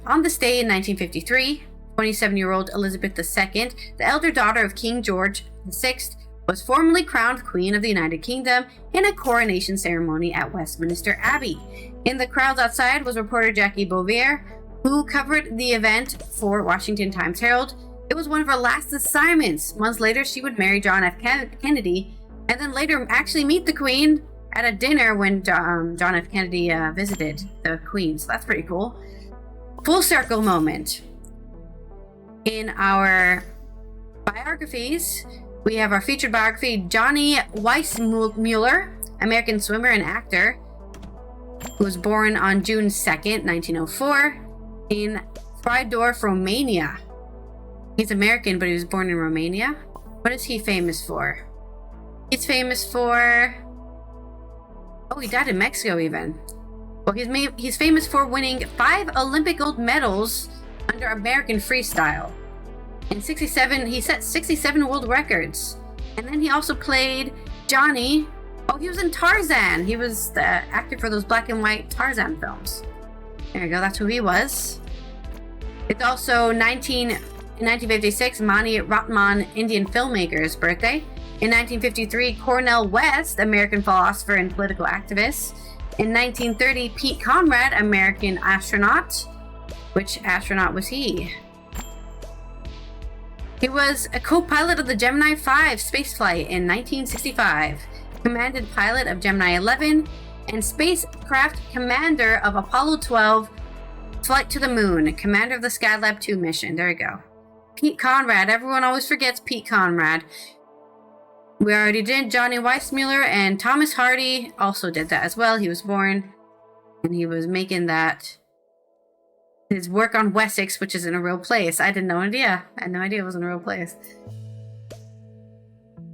Speaker 1: On this day in 1953, 27-year-old Elizabeth II, the elder daughter of King George VI, was formally crowned Queen of the United Kingdom in a coronation ceremony at Westminster Abbey. In the crowds outside was reporter Jackie Bouvier, who covered the event for Washington Times-Herald. It was one of her last assignments. Months later, she would marry John F. Kennedy, and then later actually meet the Queen at a dinner when John F. Kennedy visited the Queen. So that's pretty cool. Full circle moment. In our biographies, we have our featured biography, Johnny Weissmuller, American swimmer and actor, who was born on June 2nd, 1904, in Friedorf, Romania. He's American, but he was born in Romania. What is he famous for? He's famous for... Oh, he died in Mexico even. Well, he's famous for winning 5 Olympic gold medals under American freestyle. In 67, he set 67 world records. And then he also played Johnny. Oh, he was in Tarzan. He was the actor for those black and white Tarzan films. There you go, that's who he was. It's also 1956, Mani Ratnam, Indian filmmaker's birthday. In 1953, Cornel West, American philosopher and political activist. In 1930, Pete Conrad, American astronaut. Which astronaut was he? He was a co-pilot of the Gemini 5 spaceflight in 1965, commanded pilot of Gemini 11, and spacecraft commander of Apollo 12 flight to the moon, commander of the Skylab 2 mission. There you go. Pete Conrad. Everyone always forgets Pete Conrad. We already did Johnny Weissmuller, and Thomas Hardy also did that as well. He was born, and he was making his work on Wessex, which is in a real place. I had no idea it was in a real place.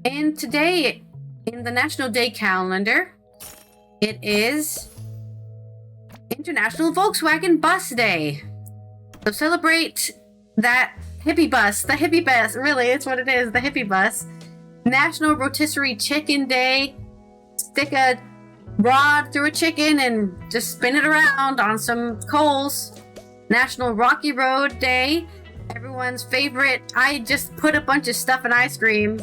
Speaker 1: And today, in the National Day calendar, it is International Volkswagen Bus Day. So celebrate that hippie bus. The hippie bus, really, it's what it is, the hippie bus. National Rotisserie Chicken Day. Stick a rod through a chicken and just spin it around on some coals. National Rocky Road Day. Everyone's favorite. I just put a bunch of stuff in ice cream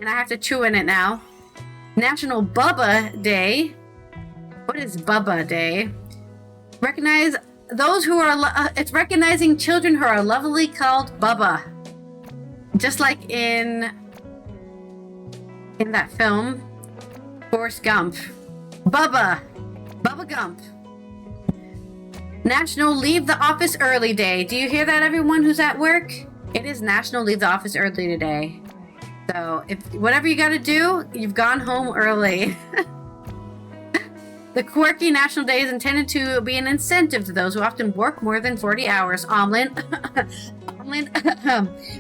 Speaker 1: and I have to chew in it now. National Bubba Day. What is Bubba Day? Recognize those who are it's recognizing children who are lovely called Bubba. Just like in that film, Forrest Gump. Bubba Gump. National Leave the Office Early Day. Do you hear that, everyone who's at work? It is National Leave the Office Early today. So, if whatever you gotta do, you've gone home early. The quirky National Day is intended to be an incentive to those who often work more than 40 hours. Omlin.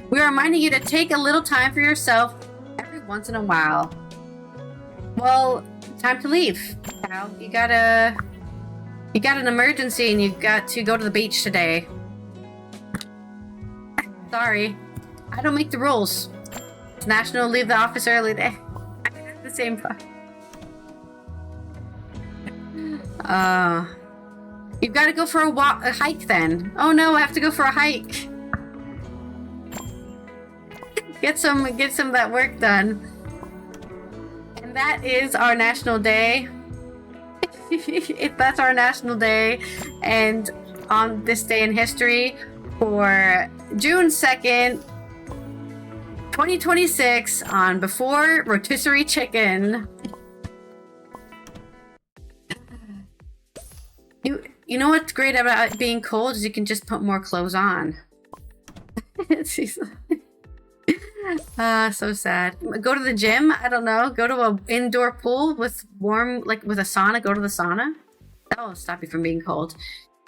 Speaker 1: We are reminding you to take a little time for yourself every once in a while. Well, time to leave. Now, you got an emergency and you've got to go to the beach today. Sorry. I don't make the rules. It's National Leave the Office Early Day. The same part. You've got to go for a hike then. Oh no, I have to go for a hike. Get some of that work done. And that is our national day. That's our national day. And on this day in history for June 2nd, 2026 on Before Rotisserie Chicken. You know what's great about being cold is you can just put more clothes on. So sad. Go to the gym. I don't know. Go to an indoor pool with warm, like with a sauna. Go to the sauna. That'll stop you from being cold.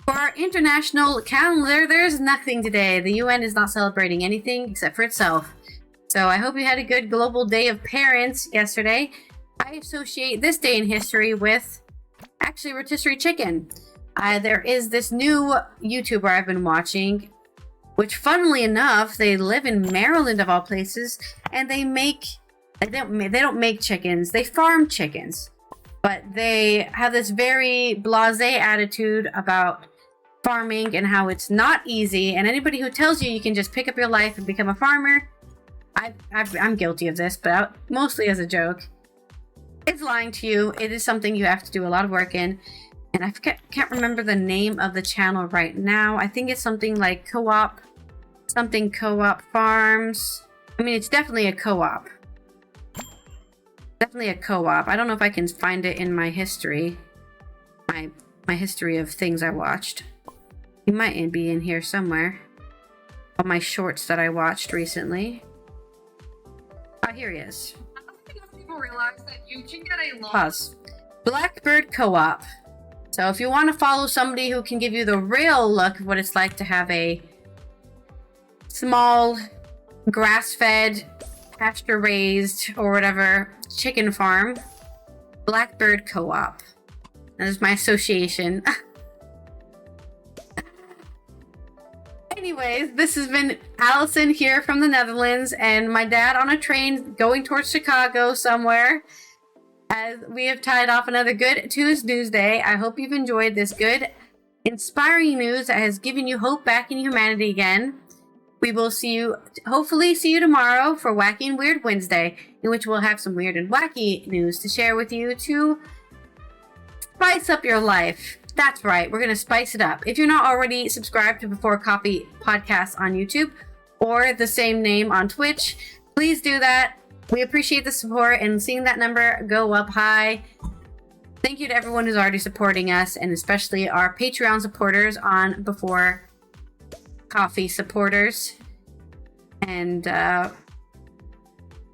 Speaker 1: For our international calendar, there's nothing today. The UN is not celebrating anything except for itself. So I hope you had a good global day of parents yesterday. I associate this day in history with actually rotisserie chicken. There is this new YouTuber I've been watching, which funnily enough, they live in Maryland of all places, and they don't make chickens, they farm chickens. But they have this very blasé attitude about farming and how it's not easy, and anybody who tells you can just pick up your life and become a farmer, I'm guilty of this, but mostly as a joke. It's lying to you. It is something you have to do a lot of work in. And I can't remember the name of the channel right now. I think it's something like co-op farms. I mean, it's definitely a co-op. Definitely a co-op. I don't know if I can find it in my history. My history of things I watched. It might be in here somewhere. All my shorts that I watched recently. Oh, here he is.
Speaker 2: I don't think enough people realize that you can get a lot.
Speaker 1: Pause. Blackbird Co-op. So if you want to follow somebody who can give you the real look of what it's like to have a small, grass-fed, pasture-raised, or whatever, chicken farm, Blackbird Co-op. That is my association. Anyways, this has been Allison here from the Netherlands and my dad on a train going towards Chicago somewhere. As we have tied off another good Tuesday. I hope you've enjoyed this good, inspiring news that has given you hope back in humanity again. We will hopefully see you tomorrow for Wacky and Weird Wednesday, in which we'll have some weird and wacky news to share with you to spice up your life. That's right, we're going to spice it up. If you're not already subscribed to Before Coffee Podcast on YouTube or the same name on Twitch, please do that. We appreciate the support and seeing that number go up high. Thank you to everyone who's already supporting us, and especially our Patreon supporters on Before Coffee supporters. And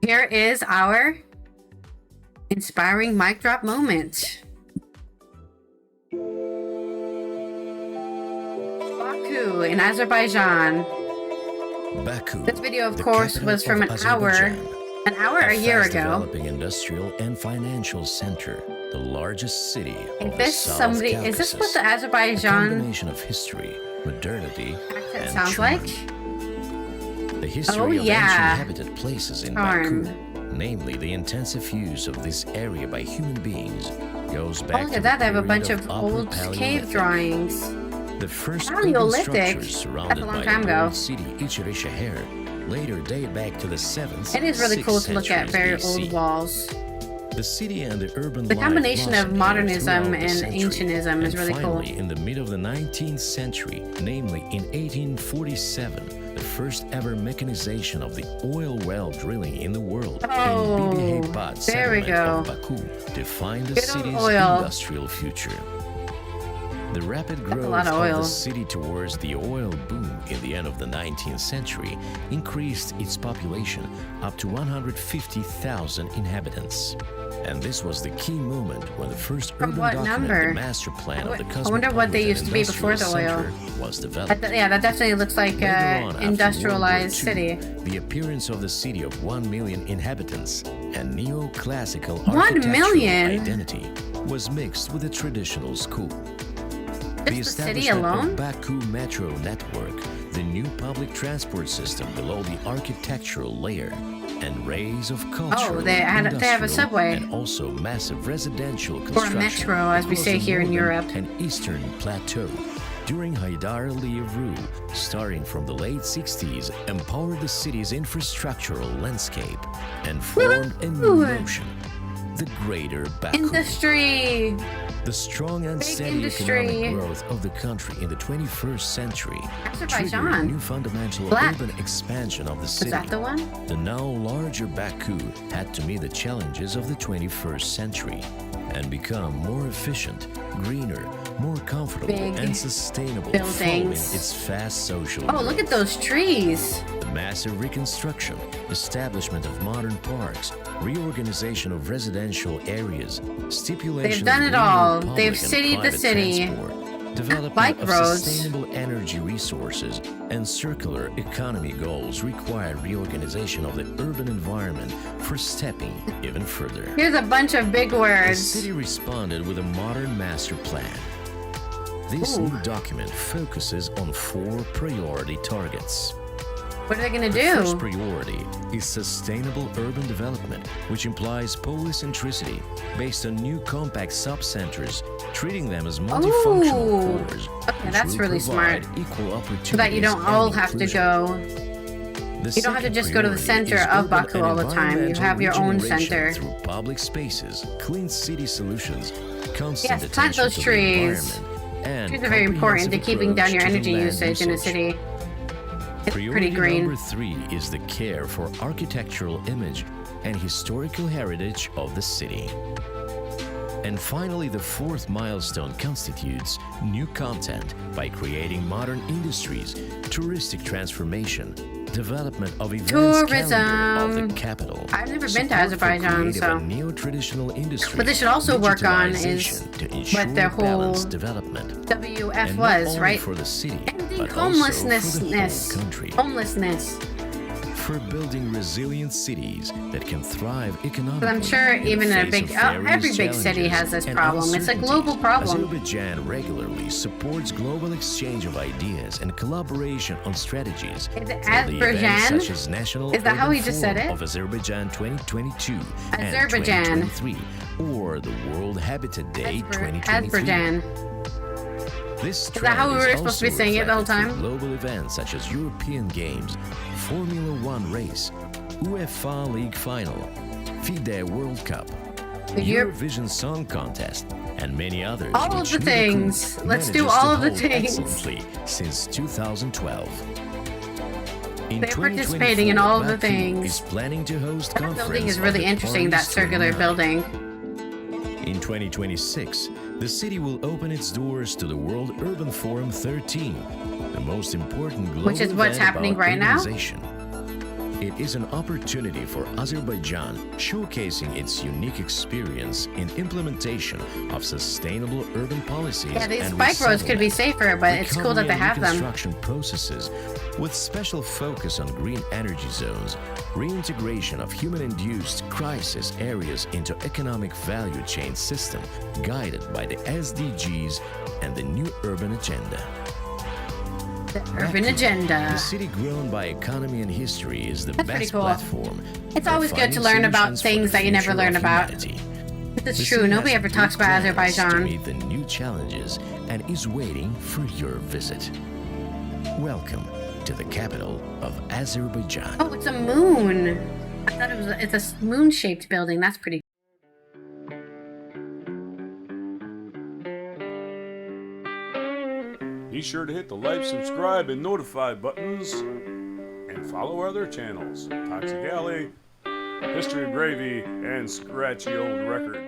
Speaker 1: here is our inspiring mic drop moment. Baku in Azerbaijan.
Speaker 3: Baku.
Speaker 1: This video, of course, was from an hour a year ago.
Speaker 3: Developing industrial and financial center, the largest city of the South Caucasus.
Speaker 1: Is this what the Azerbaijan
Speaker 3: combination of history, modernity,
Speaker 1: accent
Speaker 3: and
Speaker 1: sounds
Speaker 3: charm.
Speaker 1: like?
Speaker 3: The history of ancient inhabited places in Baku, namely the intensive use of this area by human beings, goes back
Speaker 1: Look
Speaker 3: to
Speaker 1: at that,
Speaker 3: the
Speaker 1: they have a
Speaker 3: period
Speaker 1: bunch of
Speaker 3: Upper
Speaker 1: old cave
Speaker 3: Paleolithic.
Speaker 1: drawings.
Speaker 3: The first urban
Speaker 1: Paleolithic?
Speaker 3: structures surrounded
Speaker 1: That's a long
Speaker 3: by
Speaker 1: time
Speaker 3: the
Speaker 1: ago.
Speaker 3: old city Ichiri later date back to the 7th
Speaker 1: It is really cool to look at very
Speaker 3: BC.
Speaker 1: old walls.
Speaker 3: The city and the urban
Speaker 1: The
Speaker 3: life
Speaker 1: combination of
Speaker 3: blossomed
Speaker 1: modernism
Speaker 3: throughout the
Speaker 1: and
Speaker 3: century,
Speaker 1: ancientism is
Speaker 3: and
Speaker 1: really cool.
Speaker 3: finally, in the mid of the 19th century, namely in 1847, the first ever mechanization of the oil well drilling in the world
Speaker 1: Oh,
Speaker 3: in Bibi Heybad
Speaker 1: there we
Speaker 3: settlement
Speaker 1: go.
Speaker 3: of Baku defined the
Speaker 1: Good old
Speaker 3: city's
Speaker 1: oil.
Speaker 3: industrial future. The rapid
Speaker 1: a
Speaker 3: growth
Speaker 1: lot of
Speaker 3: of
Speaker 1: oil.
Speaker 3: the city towards the oil boom in the end of the 19th century increased its population up to 150,000 inhabitants. And this was the key moment when the first
Speaker 1: From
Speaker 3: urban
Speaker 1: what
Speaker 3: document,
Speaker 1: number?
Speaker 3: the master plan of the
Speaker 1: I wonder what they
Speaker 3: Cosmopolitan
Speaker 1: used to be before the
Speaker 3: Industrial
Speaker 1: oil.
Speaker 3: Center was developed.
Speaker 1: Yeah, that definitely looks like
Speaker 3: Later
Speaker 1: an
Speaker 3: on, after
Speaker 1: industrialized
Speaker 3: World War II,
Speaker 1: city.
Speaker 3: The appearance of the city of 1 million inhabitants and neoclassical
Speaker 1: 1
Speaker 3: architectural
Speaker 1: million?
Speaker 3: identity was mixed with the traditional school. The
Speaker 1: Just the city
Speaker 3: establishment
Speaker 1: alone?
Speaker 3: of Baku Metro Network, the new public transport system below the architectural layer, and rays of cultural,
Speaker 1: they have a
Speaker 3: industrial,
Speaker 1: subway.
Speaker 3: and also massive residential
Speaker 1: Or a
Speaker 3: construction
Speaker 1: metro, as we
Speaker 3: across
Speaker 1: say
Speaker 3: the
Speaker 1: here in
Speaker 3: northern
Speaker 1: Europe.
Speaker 3: and eastern plateau. During Haydar Aliyev rule, starting from the late 60s, empowered the city's infrastructural landscape and formed a new notion, the Greater Baku.
Speaker 1: Industry.
Speaker 3: The strong and steady
Speaker 1: industry.
Speaker 3: economic growth of the country in the 21st century triggered a
Speaker 1: Azerbaijan.
Speaker 3: new fundamental
Speaker 1: Black.
Speaker 3: urban expansion of the
Speaker 1: Is
Speaker 3: city.
Speaker 1: that the one?
Speaker 3: The now larger Baku had to meet the challenges of the 21st century and become more efficient, greener, more comfortable,
Speaker 1: Big
Speaker 3: and sustainable
Speaker 1: buildings.
Speaker 3: following its fast social
Speaker 1: Oh, look at
Speaker 3: growth.
Speaker 1: those trees.
Speaker 3: The massive reconstruction, establishment of modern parks, reorganization of residential areas, stipulation
Speaker 1: They've done
Speaker 3: of
Speaker 1: it
Speaker 3: greener
Speaker 1: all.
Speaker 3: public
Speaker 1: They've
Speaker 3: and
Speaker 1: citied the
Speaker 3: private
Speaker 1: city.
Speaker 3: transport, development
Speaker 1: Bike
Speaker 3: of
Speaker 1: roads.
Speaker 3: sustainable energy resources, and circular economy goals require reorganization of the urban environment for stepping even further.
Speaker 1: Here's a bunch of big
Speaker 3: The
Speaker 1: words.
Speaker 3: city responded with a modern master plan. This
Speaker 1: Ooh.
Speaker 3: new document focuses on 4 priority targets.
Speaker 1: What are they gonna
Speaker 3: The first
Speaker 1: do?
Speaker 3: priority is sustainable urban development, which implies polycentricity based on new compact sub-centers, treating them as multifunctional
Speaker 1: Ooh.
Speaker 3: cores,
Speaker 1: Okay,
Speaker 3: which
Speaker 1: that's
Speaker 3: will
Speaker 1: really
Speaker 3: provide
Speaker 1: smart.
Speaker 3: equal opportunities
Speaker 1: So that you don't
Speaker 3: and
Speaker 1: all have to
Speaker 3: inclusion.
Speaker 1: go.
Speaker 3: The
Speaker 1: You don't have to
Speaker 3: second
Speaker 1: just go to the
Speaker 3: priority
Speaker 1: center
Speaker 3: is
Speaker 1: of
Speaker 3: urban
Speaker 1: Baku
Speaker 3: and
Speaker 1: all the time. You
Speaker 3: environmental
Speaker 1: have your own
Speaker 3: regeneration
Speaker 1: center.
Speaker 3: through public spaces, clean city solutions, constant
Speaker 1: Yes, plant
Speaker 3: attention
Speaker 1: those
Speaker 3: to the
Speaker 1: trees.
Speaker 3: environment, and
Speaker 1: Trees are very important to
Speaker 3: comprehensive
Speaker 1: keeping down
Speaker 3: approach
Speaker 1: your
Speaker 3: to the
Speaker 1: energy
Speaker 3: land
Speaker 1: usage in a
Speaker 3: usage.
Speaker 1: city. It's
Speaker 3: Priority
Speaker 1: pretty green.
Speaker 3: number 3 is the care for architectural image and historical heritage of the city. And finally, the 4th milestone constitutes new content by creating modern industries, touristic transformation, development of events calendar of
Speaker 1: Tourism.
Speaker 3: the capital.
Speaker 1: I've never been to
Speaker 3: support for
Speaker 1: Azerbaijan,
Speaker 3: creative
Speaker 1: so.
Speaker 3: and neo-traditional industry.
Speaker 1: What they should also work on is
Speaker 3: digitalization to ensure
Speaker 1: what their whole
Speaker 3: balanced development.
Speaker 1: WF
Speaker 3: And not
Speaker 1: was,
Speaker 3: only
Speaker 1: right?
Speaker 3: for the city,
Speaker 1: Ending
Speaker 3: but also for the
Speaker 1: homelessness.
Speaker 3: whole country.
Speaker 1: Homelessness.
Speaker 3: For building resilient cities that can thrive economically.
Speaker 1: But I'm sure
Speaker 3: in the
Speaker 1: even in a
Speaker 3: face
Speaker 1: big,
Speaker 3: of various
Speaker 1: every big city
Speaker 3: challenges
Speaker 1: has this
Speaker 3: and
Speaker 1: problem. It's a global
Speaker 3: uncertainties.
Speaker 1: problem.
Speaker 3: Azerbaijan regularly supports global exchange of ideas and collaboration on strategies.
Speaker 1: Is it
Speaker 3: for the events
Speaker 1: Azerbaijan?
Speaker 3: such as National
Speaker 1: Is that how
Speaker 3: Urban
Speaker 1: he just said
Speaker 3: Forum
Speaker 1: it?
Speaker 3: of Azerbaijan 2022
Speaker 1: Azerbaijan.
Speaker 3: and 2023, or the World Habitat Day 2023.
Speaker 1: Azerbaijan.
Speaker 3: This
Speaker 1: Is that how we
Speaker 3: trend
Speaker 1: were
Speaker 3: is
Speaker 1: supposed to be
Speaker 3: also
Speaker 1: saying it the whole
Speaker 3: reflected
Speaker 1: time?
Speaker 3: through global events such as European Games, Formula One race, UEFA League Final, FIDE World Cup,
Speaker 1: The Europe-
Speaker 3: Eurovision Song Contest, and many others.
Speaker 1: All of
Speaker 3: which
Speaker 1: the
Speaker 3: Nubaku
Speaker 1: things. Let's do
Speaker 3: manages to
Speaker 1: all of the
Speaker 3: hold
Speaker 1: things.
Speaker 3: excellently since 2012. In
Speaker 1: They're participating in
Speaker 3: 2024,
Speaker 1: all of the
Speaker 3: Baku
Speaker 1: things.
Speaker 3: is planning to host
Speaker 1: That
Speaker 3: conference
Speaker 1: building is
Speaker 3: of
Speaker 1: really
Speaker 3: the
Speaker 1: interesting, that
Speaker 3: Parties
Speaker 1: circular
Speaker 3: 29.
Speaker 1: building.
Speaker 3: In 2026, the city will open its doors to the World Urban Forum 13, the most important global
Speaker 1: Which is what's
Speaker 3: event
Speaker 1: happening
Speaker 3: about
Speaker 1: right now?
Speaker 3: urbanization. It is an opportunity for Azerbaijan showcasing its unique experience in implementation of sustainable urban policies.
Speaker 1: Yeah, these
Speaker 3: and
Speaker 1: bike roads could be
Speaker 3: resettlement,
Speaker 1: safer, but it's cool that
Speaker 3: recovery
Speaker 1: they
Speaker 3: and
Speaker 1: have them.
Speaker 3: reconstruction processes with special focus on green energy zones, reintegration of human-induced crisis areas into economic value chain system guided by the SDGs and the new urban agenda.
Speaker 1: The urban
Speaker 3: Baku,
Speaker 1: agenda.
Speaker 3: the city grown by economy and history, is the
Speaker 1: That's pretty
Speaker 3: best
Speaker 1: cool.
Speaker 3: platform.
Speaker 1: It's
Speaker 3: for
Speaker 1: always good to
Speaker 3: finding
Speaker 1: learn about
Speaker 3: solutions for
Speaker 1: things
Speaker 3: the
Speaker 1: that you never
Speaker 3: future
Speaker 1: learn
Speaker 3: of
Speaker 1: about.
Speaker 3: humanity.
Speaker 1: It's
Speaker 3: The
Speaker 1: true.
Speaker 3: city
Speaker 1: Nobody
Speaker 3: has
Speaker 1: ever
Speaker 3: big
Speaker 1: talks about
Speaker 3: plans to
Speaker 1: Azerbaijan.
Speaker 3: meet the new challenges and is waiting for your visit. Welcome to the capital of Azerbaijan.
Speaker 1: Oh, it's a moon. I thought it's a moon-shaped building. That's pretty.
Speaker 4: Be sure to hit the like, subscribe, and notify buttons, and follow our other channels, Toxic Alley, History of Gravy, and Scratchy Old Record.